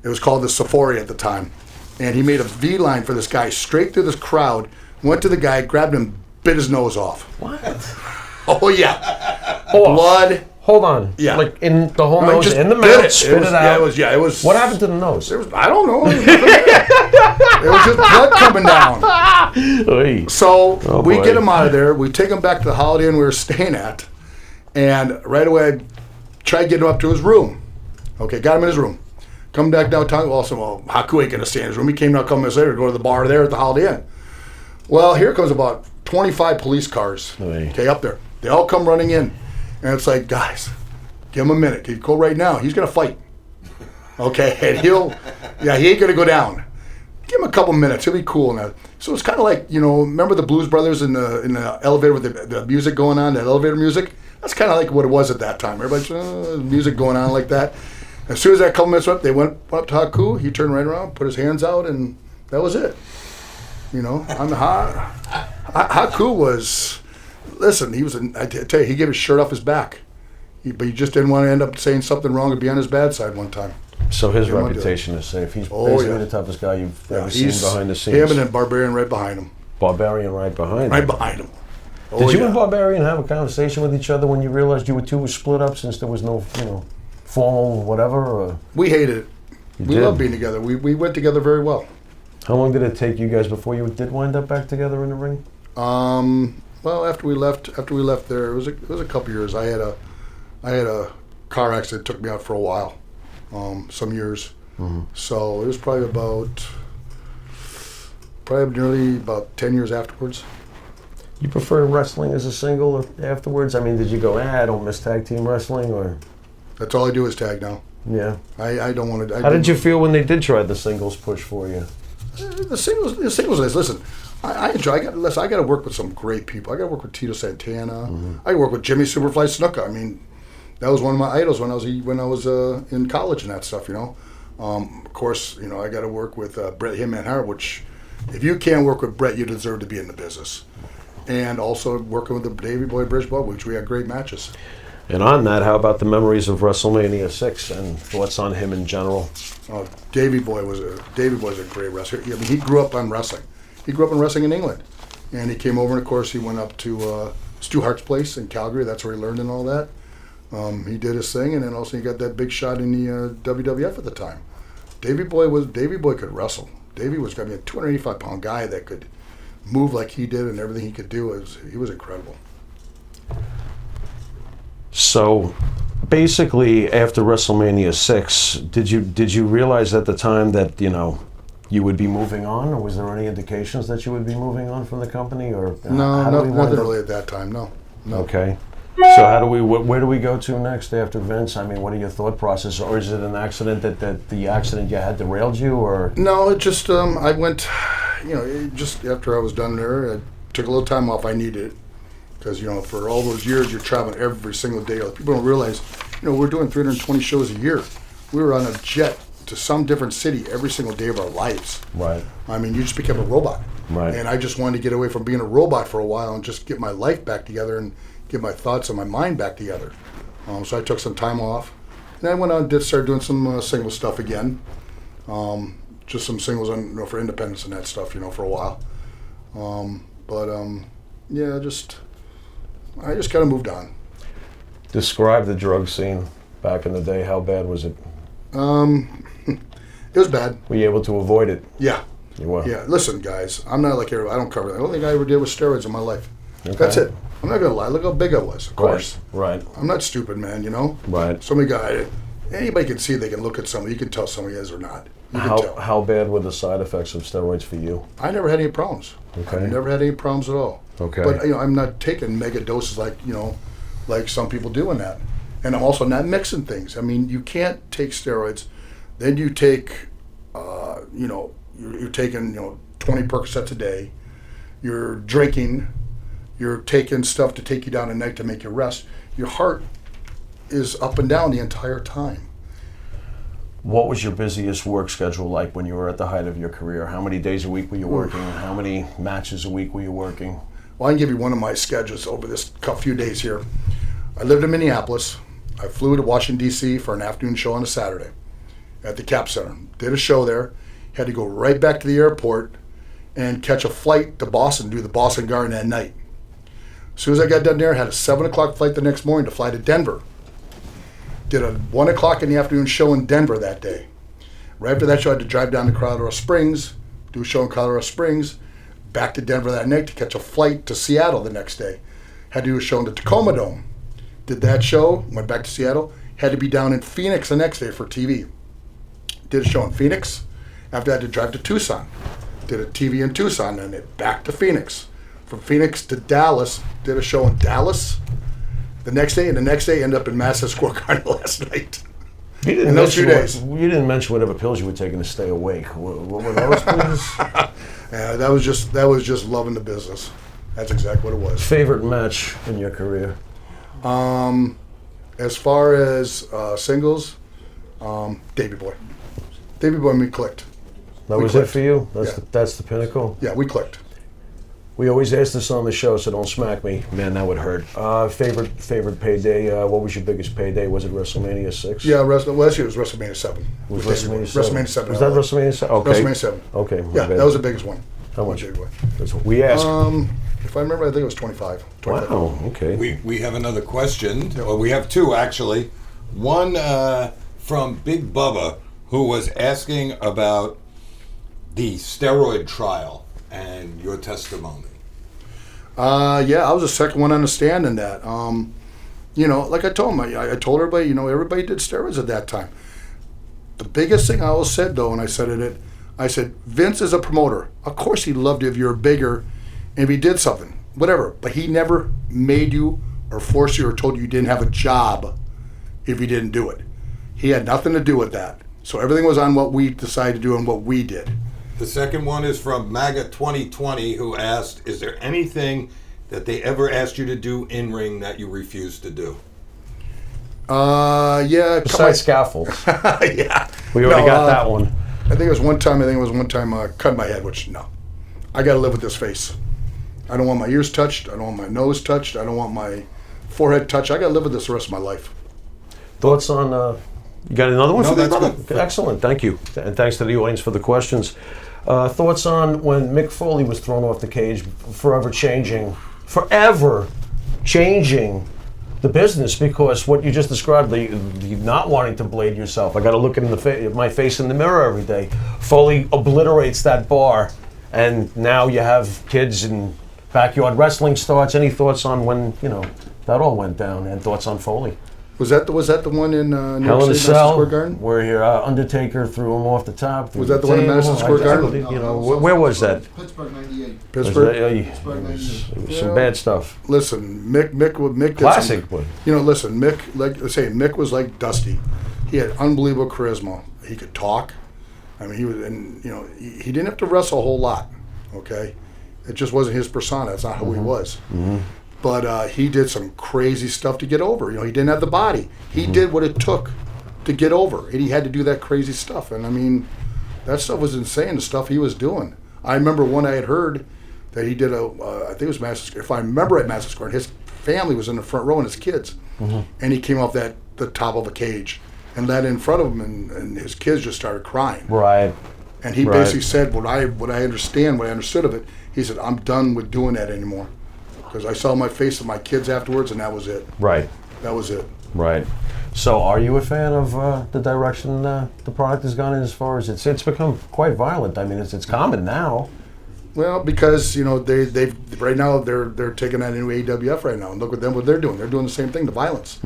It was called the Safari at the time, and he made a V line for this guy straight through this crowd. Went to the guy, grabbed him, bit his nose off. What? Oh yeah, blood. Hold on. Yeah. Like in the whole nose, just in the bit mouth, it. spit it out. It was. What happened to the nose? I don't know. It was just blood coming down. Oy. So we boy. get him out of there. We take him back to the Holiday Inn we were staying at, and right away I tried to get him up to his room. Okay, got him in his room. Come back downtown. Also, Haku ain't gonna stay in his room. He came down a couple minutes later to go to the bar there at the Holiday Inn. Well, here comes about 25 police cars. Oy. Okay, up there. They all come running in. And it's like, guys, give him a minute. He'd go right now. He's going to fight. Okay, and he ain't going to go down. Give him a couple minutes. He'll be cool now. So it's kind of like, remember the Blues Brothers in the elevator with the music going on, that elevator music? That's kind of like what it was at that time. Everybody's music going on like that. As soon as that couple minutes went up, they went up to Haku. He turned right around, put his hands out, and that was it. Haku was... Listen, I tell you, he gave his shirt off his back. But he just didn't want to end up saying something wrong or be on his bad side one time. So his reputation is safe. He's basically the toughest guy you've ever seen behind the scenes. Him and then Barbarian right behind him. Barbarian right behind him. Right behind him. Did you and Barbarian have a conversation with each other when you realized you two were split up since there was no, formal whatever? Or? We hated it. We loved being together. We went together very well. How long did it take you guys before you did wind up back together in the ring? Well, after we left there, it was a couple years. I had a car accident that took me out for a while, some years. Mm-hmm. So it was probably nearly about 10 years afterwards. You prefer wrestling as a single or afterwards? I mean, did you go, I don't miss tag team wrestling, or? That's all I do is tag now. Yeah. I don't want to. How did you feel when they did try the singles push for you? The singles is, listen, I enjoy. I got to work with some great people. I got to work with Tito Santana. Mm-hmm. I work with Jimmy Superfly Snuka. I mean, that was one of my idols when I was in college and that stuff. Of course, I got to work with Bret Hitman Hart. Which, if you can't work with Bret, you deserve to be in the business. And also working with the Davey Boy Bridgeball, which we had great matches. And on that, how about the memories of WrestleMania 6 and thoughts on him in general? Davey Boy was a great wrestler. I mean, he grew up on wrestling. He grew up in wrestling in England, and he came over. And of course, he went up to Stu Hart's place in Calgary. That's where he learned and all that. He did his thing, and then also he got that big shot in the WWF at the time. Davey Boy could wrestle. Davey was going to be a 285-pound guy that could move like he did, and everything he could do. He was incredible. So, basically, after WrestleMania 6, did you realize at the time that you would be moving on, or was there any indications that you would be moving on from the company, or No, how do we wind nothing up- really at that time. No. Okay. So how do we? Where do we go to next after Vince? I mean, what are your thought process, or is it an accident that the accident you had derailed you, or? No, it just I went, just after I was done there, I took a little time off. I needed it because for all those years you're traveling every single day. People don't realize, we're doing 320 shows a year. We were on a jet to some different city every single day of our lives. Right. I mean, you just became a robot. Right. And I just wanted to get away from being a robot for a while and just get my life back together and get my thoughts and my mind back together. So I took some time off. And I went on and started doing some single stuff again. Just some singles on, for Independence and that stuff, for a while. Yeah, I just kind of moved on. Describe the drug scene back in the day. How bad was it? It was bad. Were you able to avoid it? Yeah. You were. Yeah. Listen, guys, I'm not like everybody. I don't cover that. The only thing I ever did was steroids in my life. Okay. That's it. I'm not gonna lie. Look how big I was. Of course. Right. I'm not stupid, man. Right. So many guys. Anybody can see. They can look at somebody. You can tell somebody is or not. You can tell. How bad were the side effects of steroids for you? I never had any problems. Okay. I never had any problems at all. Okay. But I'm not taking mega doses like some people do in that, and I'm also not mixing things. I mean, you can't take steroids, then you take, you're taking 20 Percocets a day, you're drinking, you're taking stuff to take you down at night to make you rest. Your heart is up and down the entire time. What was your busiest work schedule like when you were at the height of your career? How many days a week were you working? How many matches a week were you working? Well, I can give you one of my schedules over this few days here. I lived in Minneapolis. I flew to Washington, D.C. for an afternoon show on a Saturday at the Cap Center. Did a show there. Had to go right back to the airport and catch a flight to Boston, do the Boston Garden that night. As soon as I got done there, I had a 7 o'clock flight the next morning to fly to Denver. Did a 1 o'clock in the afternoon show in Denver that day. Right after that show, I had to drive down to Colorado Springs, do a show in Colorado Springs, back to Denver that night to catch a flight to Seattle the next day. Had to do a show in the Tacoma Dome. Did that show, went back to Seattle, had to be down in Phoenix the next day for TV. Did a show in Phoenix. After that, I had to drive to Tucson. Did a TV in Tucson, and then back to Phoenix. From Phoenix to Dallas, did a show in Dallas the next day, and the next day ended up in Madison Square Garden last night. You didn't In those 2 mention days. You didn't mention whatever pills you were taking to stay awake. What were those pills? Yeah, that was just loving the business. That's exactly what it was. Favorite match in your career? As far as singles, Davey Boy. Davey Boy and me clicked. That We was clicked. it for you? Yeah. That's the pinnacle? Yeah, we clicked. We always ask this on the show, so don't smack me. Man, that would hurt. Favorite payday? What was your biggest payday? Was it WrestleMania 6? Yeah, last year was WrestleMania 7. It was with Davey Boy. WrestleMania 7. WrestleMania 7. Was that WrestleMania 7? Okay. WrestleMania 7. Okay. my Yeah, bad. that was the biggest one. How much? Davey Boy. That's what we asked. If I remember, I think it was 25. Wow, okay. We have another question. Well, we have two actually. One from Big Bubba, who was asking about the steroid trial and your testimony. Yeah, I was the second one on the stand in that. Like I told him, I told everybody, everybody did steroids at that time. The biggest thing I always said, though, and I said it, I said, Vince is a promoter. Of course he'd love you if you were bigger and if he did something, whatever. But he never made you or forced you or told you you didn't have a job if you didn't do it. He had nothing to do with that. So everything was on what we decided to do and what we did. The second one is from MAGA 2020, who asked, is there anything that they ever asked you to do in ring that you refused to do? Yeah. Besides scaffolds. Yeah. We already No, got that one. I think it was one time cutting my head, which no. I got to live with this face. I don't want my ears touched. I don't want my nose touched. I don't want my forehead touched. I got to live with this the rest of my life. Thoughts on, you got another one No, for me, that's brother? good. Excellent, thank you. And thanks to the audience for the questions. Thoughts on when Mick Foley was thrown off the cage, forever changing the business, because what you just described, the not wanting to blade yourself. I got to look in my face in the mirror every day. Foley obliterates that bar, and now you have kids and backyard wrestling starts. Any thoughts on when that all went down, and thoughts on Foley? Was that the one in New Hell York in a City, Madison Cell, Square Garden? where your Undertaker threw him off the top. Was that the one in Madison Square Garden? Where was that? Pittsburgh '98. Pittsburgh. Pittsburgh '98. Some bad stuff. Listen, Mick did Classic, some- but listen, Mick, like I say, Mick was like Dusty. He had unbelievable charisma. He could talk. I mean, he didn't have to wrestle a whole lot. Okay, it just wasn't his persona. That's not who he was. But he did some crazy stuff to get over. He didn't have the body. He did what it took to get over, and he had to do that crazy stuff. And I mean, that stuff was insane. The stuff he was doing. I remember one I had heard that he did I think it was Madison Square. If I remember at Madison Square, his family was in the front row and his kids, and he came off the top of a cage and let in front of him, and his kids just started crying. right. And he basically said, what I understood of it, he said, I'm done with doing that anymore. Because I saw my face of my kids afterwards, and that was it. Right. That was it. Right. So, are you a fan of the direction the product has gone in as far as it's become quite violent? I mean, it's common now. Well, because they've right now they're taking that into AWF right now, and look at them what they're doing. They're doing the same thing, the violence.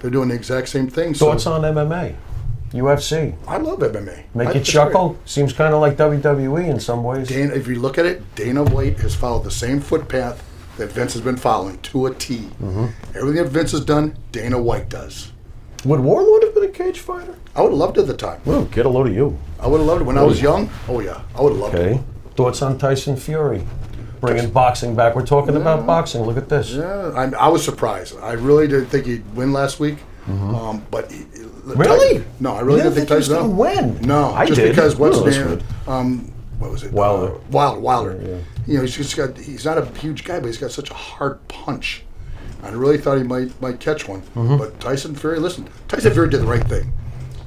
They're doing the exact same thing. Thoughts on MMA, UFC? I love MMA. Make you chuckle? Seems kind of like WWE in some ways. If you look at it, Dana White has followed the same footpath that Vince has been following to a T. Everything that Vince has done, Dana White does. Would Warlord have been a cage fighter? I would have loved it at the time. Well, get a load of you. I would have loved it when I was young. Oh yeah, I would have loved it. Okay. Thoughts on Tyson Fury? Bringing boxing back. We're talking about boxing. Look at this. Yeah, I was surprised. I really didn't think he'd win last week. But Really? No, I really didn't think Tyson would win. No, I just did. because what's No, his that's name? What was it? Wilder. Wilder. Yeah. He's not a huge guy, but he's got such a hard punch. I really thought he might catch one. But Tyson Fury, listen, Tyson Fury did the right thing.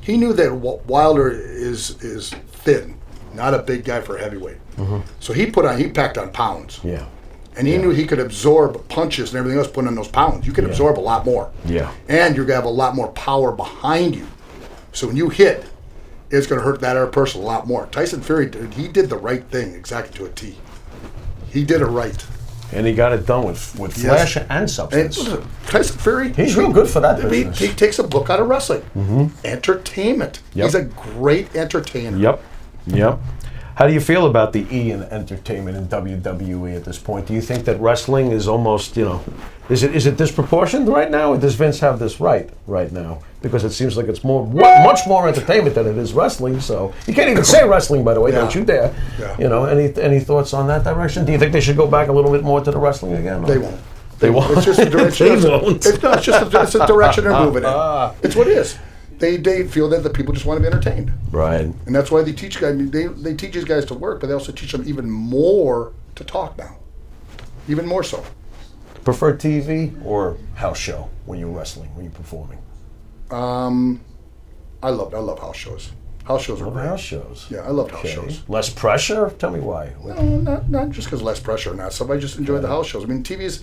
He knew that Wilder is thin, not a big guy for a heavyweight. So he packed on pounds. Yeah. And he knew he could absorb punches and everything else putting on those pounds. You can absorb a lot more. Yeah. And you're going to have a lot more power behind you. So when you hit, it's going to hurt that other person a lot more. Tyson Fury, he did the right thing exactly to a T. He did it right. And he got it done with flash and And substance. Tyson Fury, He's real good for that business. He takes a book out of wrestling. Entertainment. Yep. He's a great entertainer. Yep. How do you feel about the E in entertainment in WWE at this point? Do you think that wrestling is almost, is it disproportionate right now, or does Vince have this right now? Because it seems like it's much more entertainment than it is wrestling. So you can't even say wrestling, by the way. Don't you dare. Yeah. Any thoughts on that direction? Do you think they should go back a little bit more to the wrestling again? They won't. They won't. It's just a direction. They won't. It's a direction they're moving in. It's what it is. They feel that the people just want to be entertained. Right. And that's why they teach guys. They teach these guys to work, but they also teach them even more to talk now. Even more so. Prefer TV or house show when you're wrestling, when you're performing? I love house shows. House shows are great. House shows. Yeah, I love house Okay. shows. Less pressure? Tell me why. No, not just because less pressure or not. Somebody just enjoy the house shows. I mean, TV's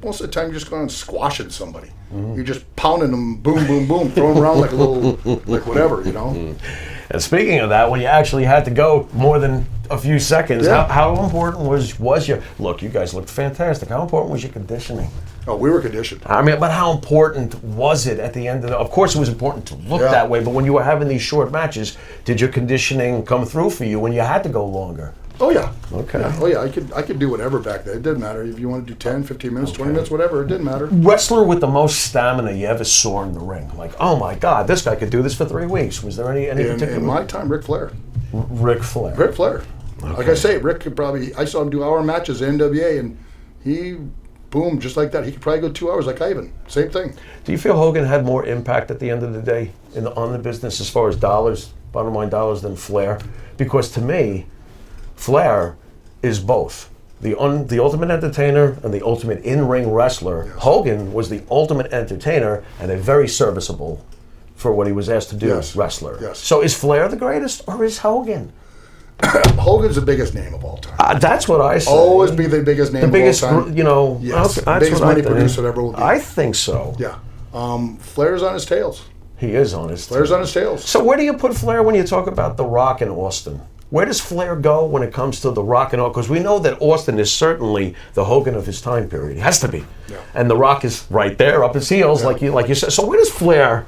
most of the time you're just going and squashing somebody. You're just pounding them, boom, boom, boom, throwing them around like a little, like whatever, And speaking of that, when you actually had to go more than a few seconds, how important was your look? You guys looked fantastic. How important was your conditioning? Oh, we were conditioned. I mean, but how important was it at the end of the? Of course, it was important to look that way. But when you were having these short matches, did your conditioning come through for you when you had to go longer? Oh yeah. Okay. Yeah. Oh yeah, I could do whatever back then. It didn't matter if you want to do 10, 15 minutes, 20 minutes, whatever. It didn't matter. Wrestler with the most stamina you ever saw in the ring. Like, oh my God, this guy could do this for 3 weeks. Was there any particular? In my time, Ric Flair. Ric Flair. Ric Flair. Okay. Like I say, Rick could probably. I saw him do hour matches in NWA, and he, boom, just like that. He could probably go 2 hours like Ivan. Same thing. Do you feel Hogan had more impact at the end of the day on the business as far as dollars, bottom line dollars, than Flair? Because to me, Flair is both the ultimate entertainer and the ultimate in-ring wrestler. Yes. Hogan was the ultimate entertainer and a very serviceable, for what he was asked to do, wrestler. Yes. So is Flair the greatest, or is Hogan? Hogan's the biggest name of all time. That's what I say. Always be the biggest name the biggest, of all time. Yes. That's Biggest what money I think. producer ever will be. I think so. Yeah. Flair's on his tails. He is on his Flair's on his tails. So where do you put Flair when you talk about The Rock in Austin? Where does Flair go when it comes to the Rock and all? Because we know that Austin is certainly the Hogan of his time period. He has to be. Yeah. And the Rock is right there, up his heels, like you said. So where does Flair?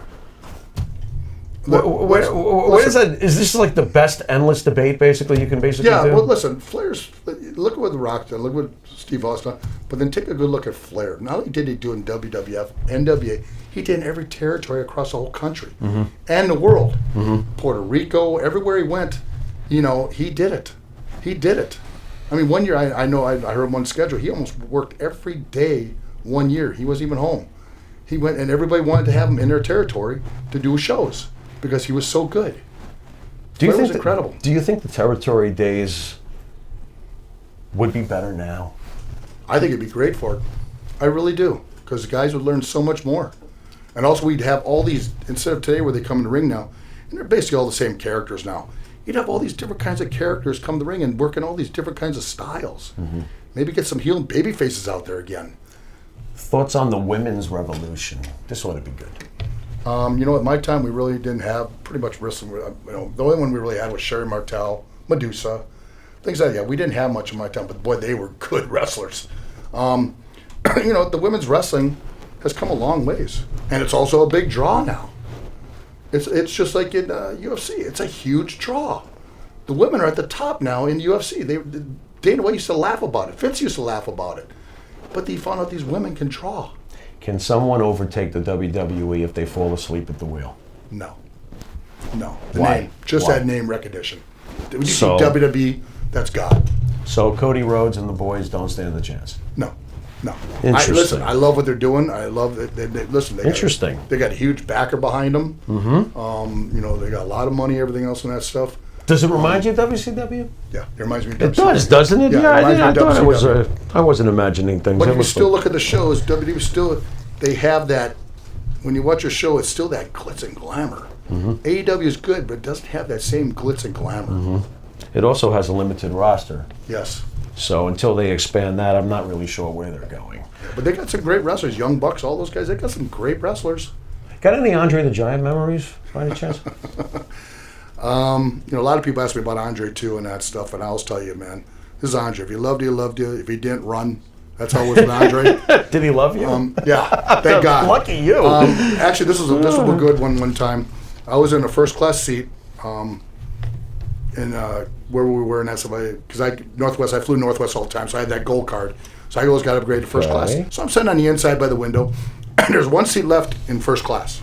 Where is that? Is this like the best endless debate? Basically, you can basically Yeah, do? well, listen, Flair's. Look at what The Rock did. Look what Steve Austin. But then take a good look at Flair. Not only did he do in WWF, NWA, he did in every territory across the whole country and the world. Puerto Rico, everywhere he went, you know, he did it. He did it. I mean, one year I know I heard one schedule. He almost worked every day. 1 year, he wasn't even home. He went, and everybody wanted to have him in their territory to do shows because he was so good. Do you Flair think was incredible? Do you think the territory days would be better now? I think it'd be great for it. I really do, because guys would learn so much more. And also we'd have all these, instead of today where they come in the ring now, and they're basically all the same characters now. You'd have all these different kinds of characters come to the ring and work in all these different kinds of styles. Maybe get some heel and baby faces out there again. Thoughts on the women's revolution? This ought to be good. You know, at my time, we really didn't have pretty much wrestling. You know, the only one we really had was Sherry Martel, Medusa, things like that. We didn't have much in my time, but boy, they were good wrestlers. You know, the women's wrestling has come a long ways, and it's also a big draw now. It's just like in UFC. It's a huge draw. The women are at the top now in UFC. Dana White used to laugh about it. Vince used to laugh about it. But they found out these women can draw. Can someone overtake the WWE if they fall asleep at the wheel? No. The Why? name. Just Why? that name recognition. When you So- see WWE, that's God. So Cody Rhodes and the boys don't stand a chance. No. Interesting. Listen, I love what they're doing. I love that. Listen, Interesting. They got a huge backer behind them. You know, they got a lot of money, everything else and that stuff. Does it remind you of WCW? Yeah, it reminds me of It does, doesn't it? Yeah, Yeah, it reminds me I of thought it was. WCW. I wasn't imagining things. But It if you was still fun. look at the shows, WWE still, they have that, when you watch a show, it's still that glitz and glamour. AEW is good, but it doesn't have that same glitz and glamour. It also has a limited roster. Yes. So until they expand that, I'm not really sure where they're going. But they got some great wrestlers, Young Bucks, all those guys, they got some great wrestlers. Got any Andre the Giant memories, by any chance? You know, a lot of people ask me about Andre too and that stuff, and I'll tell you, man, this is Andre. If he loved you, he loved you. If he didn't, run. That's how it was with Andre. Did he love you? Yeah, thank God. Lucky you. Actually, this was a good one time. I was in a first class seat, in where we were in that somebody because I flew Northwest all the time, so I had that gold card. So I always got upgraded to first class. So I'm sitting on the inside by the window, and there's one seat left in first class.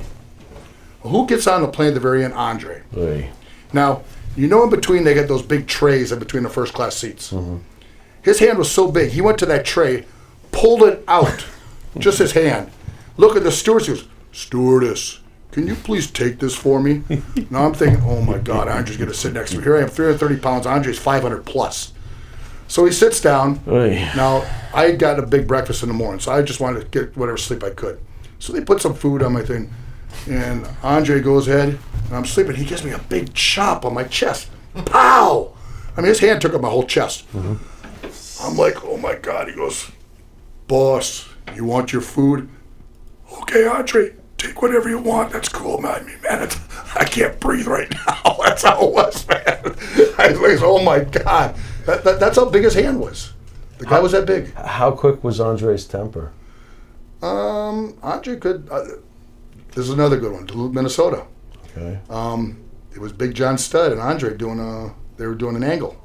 Well, who gets on the plane at the very end? Andre. Hey. Now, you know in between they got those big trays in between the first class seats. His hand was so big, he went to that tray, pulled it out, just his hand. Look at the stewardess, he goes, "Stewardess, can you please take this for me?" Now I'm thinking, oh my God, Andre's going to sit next to me. Here I am, 330 pounds, Andre's 500 plus. So he sits down. Hey. Now, I had gotten a big breakfast in the morning, so I just wanted to get whatever sleep I could. So they put some food on my thing, and Andre goes ahead, and I'm sleeping. He gives me a big chop on my chest. Pow! I mean, his hand took up my whole chest. I'm like, oh my God. He goes, "Boss, you want your food?" "Okay, Andre, take whatever you want. That's cool, man. I can't breathe right now." That's how it was, man. I was like, oh my God. That's how big his hand was. The guy was that big. How quick was Andre's temper? Andre could. This is another good one. Duluth, Minnesota. Okay. It was Big John Studd and Andre they were doing an angle.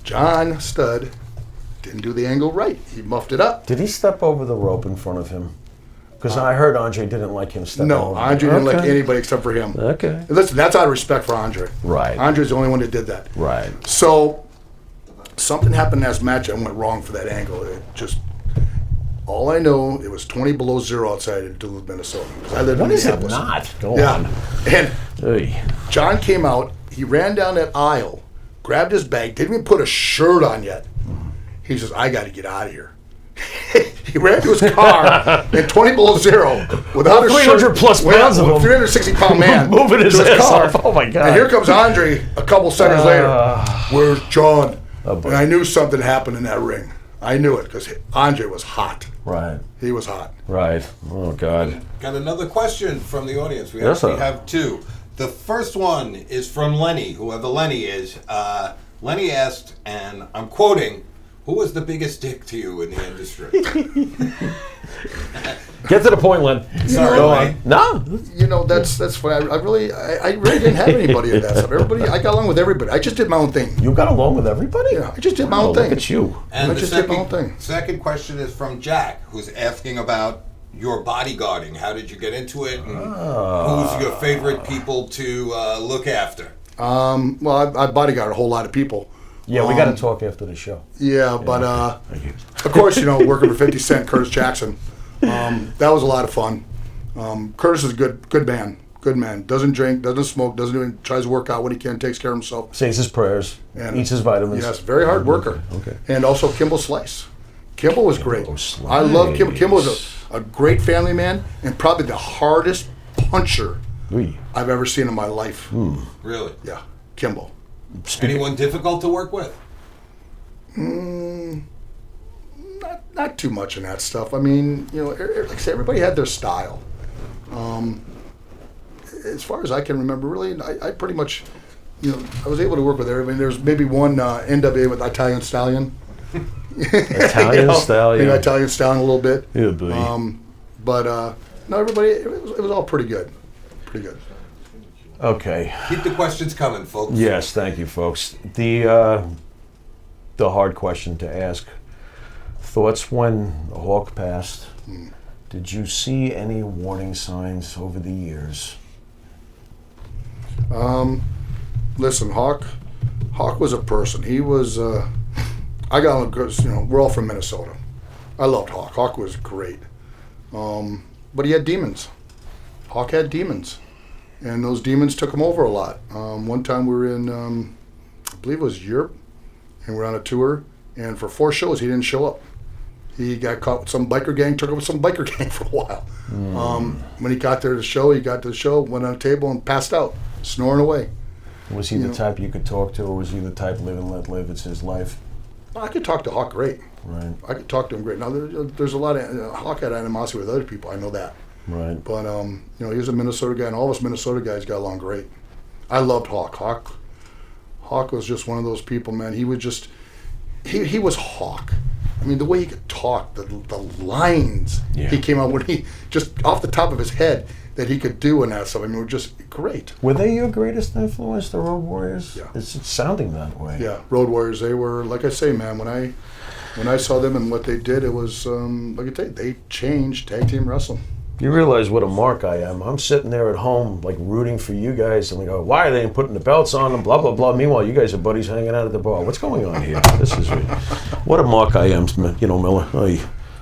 John Studd didn't do the angle right. He muffed it up. Did he step over the rope in front of him? Because I heard Andre didn't like him stepping No, over. Andre didn't like Okay. anybody except for him. Okay. Listen, that's out of respect for Andre. Right. Andre's the only one that did that. Right. So, something happened in that match and went wrong for that angle. All I know, it was 20 below zero outside of Duluth, Minnesota. 'Cause I lived What in is it Minneapolis. not? Go Yeah. on. And Hey. John came out, he ran down that aisle, grabbed his bag, didn't even put a shirt on yet. He says, "I got to get out of here." He ran to his car in 20 below zero without a 300 shirt. plus pounds of him. 360-pound man. Moving his to ass car. off. Oh, my God. And here comes Andre a couple seconds later. "Where's John?" Oh, boy. And I knew something happened in that ring. I knew it because Andre was hot. Right. He was hot. Right. Oh, God. Got another question from the audience. We Yes, actually sir. have two. The first one is from Lenny, whoever Lenny is. Lenny asked, and I'm quoting, "Who was the biggest dick to you in the industry?" Get to the point, Len. Sorry, Go Len. on. No. You know, that's fine. I really didn't have anybody in that stuff. Everybody, I got along with everybody. I just did my own thing. You got along with everybody? Yeah, I just did my Wow, own thing. Look at you. And I the just did my own thing. second question is from Jack, who's asking about your bodyguarding. How did you get into it? And who's your favorite people to look after? Well, I bodyguard a whole lot of people. Yeah, we got to talk after the show. Yeah, but Thank you. of course, you know, working for 50 Cent, Curtis Jackson, that was a lot of fun. Curtis is a good man. Good man. Doesn't drink, doesn't smoke, doesn't do anything, tries to work out when he can, takes care of himself. Says his prayers, And- eats his vitamins. Yes, very hard worker. Okay. And also Kimball Slice. Kimball was great. Slice. I love Kimball. Kimball was a great family man and probably the hardest puncher Oui. I've ever seen in my life. Really? Yeah, Kimball. Anyone difficult to work with? Not too much in that stuff. I mean, you know, like I said, everybody had their style. As far as I can remember, really, I pretty much, you know, I was able to work with everybody. There's maybe one NWA with Italian Stallion. Italian Stallion. Maybe Italian Stallion a little bit. Yeah, buddy. But no, everybody, it was all pretty good. Pretty good. Okay. Keep the questions coming, folks. Yes, thank you, folks. The hard question to ask. Thoughts when Hawk passed? Did you see any warning signs over the years? Listen, Hawk was a person. He was. I got him because, you know, we're all from Minnesota. I loved Hawk. Hawk was great, but he had demons. Hawk had demons, and those demons took him over a lot. One time we were in, I believe it was Europe, and we're on a tour, and for 4 shows he didn't show up. He got caught with some biker gang, took over some biker gang for a while. When he got there to the show, went on a table and passed out, snoring away. Was he the type you could talk to, or was he the type live and let live? It's his life. I could talk to Hawk great. Right. I could talk to him great. Now, there's a lot of, Hawk had animosity with other people, I know that. Right. But, you know, he was a Minnesota guy, and all of us Minnesota guys got along great. I loved Hawk. Hawk was just one of those people, man. He would just, he was Hawk. I mean, the way he could talk, the lines he came out with, he just off the top of his head that he could do and that stuff. I mean, were just great. Were they your greatest influence, the Road Warriors? Yeah. It's sounding that way. Yeah, Road Warriors. They were, like I say, man. When I saw them and what they did, it was like I tell you, they changed tag team wrestling. You realize what a mark I am. I'm sitting there at home, like rooting for you guys, and we go, why are they putting the belts on them, blah, blah, blah. Meanwhile, you guys are buddies hanging out at the bar. What's going on here? This is what a mark I am, you know, Miller.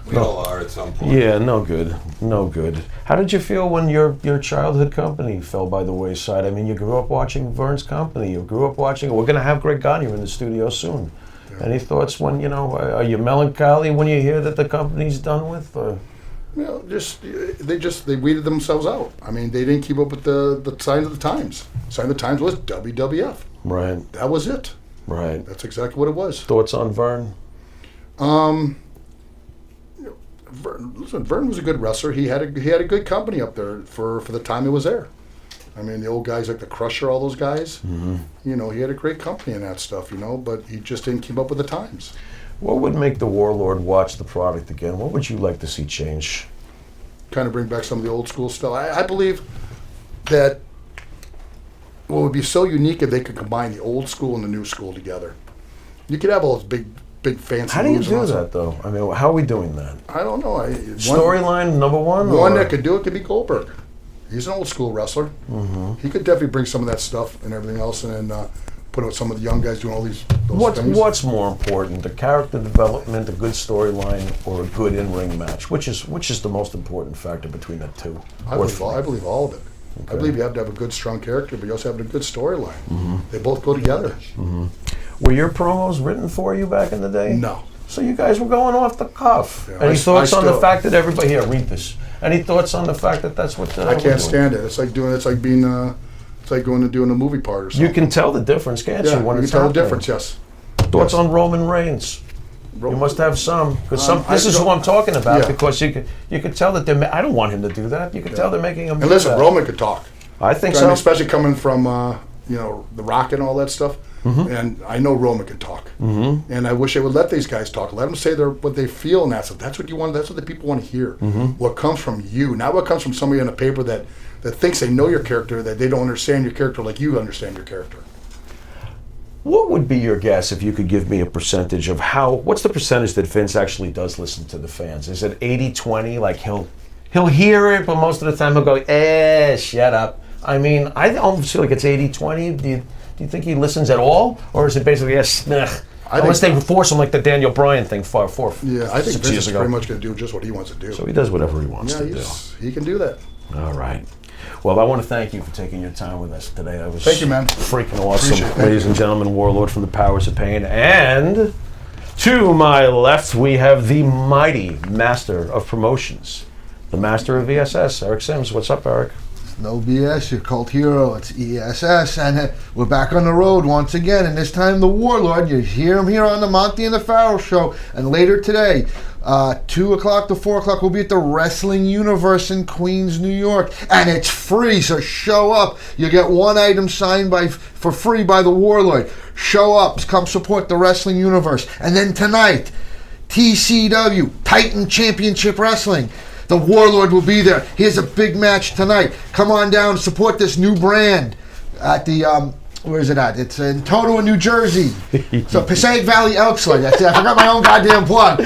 We all are at some point. Yeah, no good. No good. How did you feel when your childhood company fell by the wayside? I mean, you grew up watching Vern's company. You grew up watching, we're going to have Greg Gagne in the studio soon. Yeah. Any thoughts when, you know, are you melancholy when you hear that the company's done with? Or? You know, they weeded themselves out. I mean, they didn't keep up with the signs of the times. Sign of the times was WWF. Right. That was it. Right. That's exactly what it was. Thoughts on Vern? Vern was a good wrestler. He had a good company up there for the time he was there. I mean, the old guys like the Crusher, all those guys. Mm-hmm. You know, he had a great company in that stuff. You know, but he just didn't keep up with the times. What would make the Warlord watch the product again? What would you like to see change? Kind of bring back some of the old school stuff. I believe that what would be so unique if they could combine the old school and the new school together. You could have all those big fancy How do you moves do and all that, though? I mean, how are we doing that? I don't know. Storyline number one? One or? that could do it could be Goldberg. He's an old school wrestler. Mm-hmm. He could definitely bring some of that stuff and everything else, and then put out some of the young guys doing all those things. What's more important, the character development, a good storyline, or a good in-ring match? Which is the most important factor between the two? I believe all of it. Okay. I believe you have to have a good, strong character, but you also have a good storyline. Mm-hmm. They both go together. Mm-hmm. Were your promos written for you back in the day? No. So you guys were going off the cuff. Yeah, Any thoughts on the fact that everybody here read this? Any thoughts on the fact that that's what I can't stand it. It's like being. It's like going to doing a movie part or something. You can tell the difference, can't you? When you it's can tell happening? the difference. Yes. Thoughts on Roman Reigns? You must have some, because this is who I'm talking about. Yeah. Because you could tell that I don't want him to do that. You could tell they're making him. And listen, Roman could talk. I think I so. mean, especially coming from The Rock and all that stuff. And I know Roman can talk, and I wish they would let these guys talk. Let them say what they feel, and that's what you want. That's what the people want to hear. What comes from you, not what comes from somebody on a paper that thinks they know your character, that they don't understand your character like you understand your character. What would be your guess if you could give me a percentage of what's the percentage that Vince actually does listen to the fans? Is it 80-20? Like he'll hear it, but most of the time he'll go, shut up. I mean, I almost feel like it's 80-20. Do you think he listens at all? Or is it basically, unless they force him like the Daniel Bryan thing I think 6 Vince years is ago. pretty much going to do just what he wants to do. So he does whatever he wants to do. He can do that. All right. Well, I want to thank you for taking your time with us today. That was Thank you, man. Freaking awesome. Appreciate it. Ladies and gentlemen, Warlord from the Powers of Pain. And to my left, we have the mighty master of promotions, the master of ESS, Eric Sims. What's up, Eric? No BS, your cult hero. It's ESS, and we're back on the road once again. And this time, the Warlord. You hear him here on the Monty and the Pharaoh show. And later today, 2 o'clock to 4 o'clock, we'll be at the Wrestling Universe in Queens, New York, and it's free. So show up. You get one item signed for free by the Warlord. Show up. Come support the Wrestling Universe. And then tonight, TCW Titan Championship Wrestling. The Warlord will be there. Here's a big match tonight. Come on down and support this new brand at the, where is it at? It's in Totowa, New Jersey. So Passaic Valley Elks Lodge. I forgot my own goddamn plug.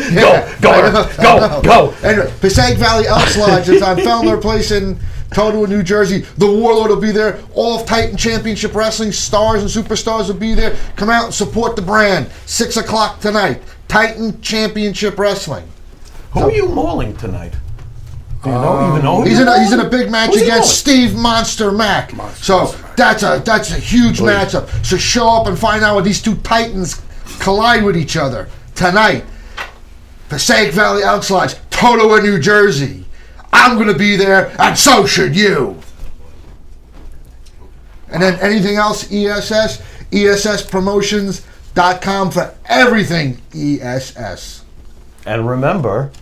Go. Anyway, Passaic Valley Elks Lodge. It's on Fellner Place in Totowa, New Jersey. The Warlord will be there. All of Titan Championship Wrestling stars and superstars will be there. Come out and support the brand. 6 o'clock tonight. Titan Championship Wrestling. Who are you mauling tonight? Do you even know? He's in a big match against Steve Monster Mac. That's a huge matchup. So show up and find out where these two titans collide with each other tonight. Passaic Valley Elks Lodge, Totowa, New Jersey. I'm going to be there, and so should you. And then anything else, ESS, ESSpromotions.com for everything ESS. And remember,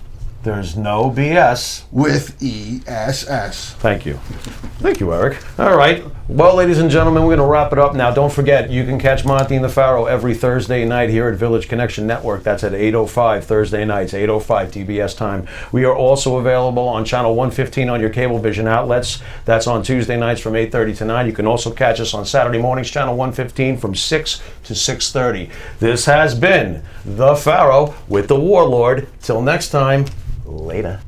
there's no BS with ESS. Thank you. Thank you, Eric. All right. Well, ladies and gentlemen, we're going to wrap it up now. Don't forget, you can catch Monty and the Pharaoh every Thursday night here at Village Connection Network. That's at 8:05 Thursday nights, 8:05 TBS time. We are also available on channel 115 on your Cablevision outlets. That's on Tuesday nights from 8:30 to 9. You can also catch us on Saturday mornings, channel 115 from 6 to 6:30. This has been the Pharaoh with the Warlord. Till next time, later.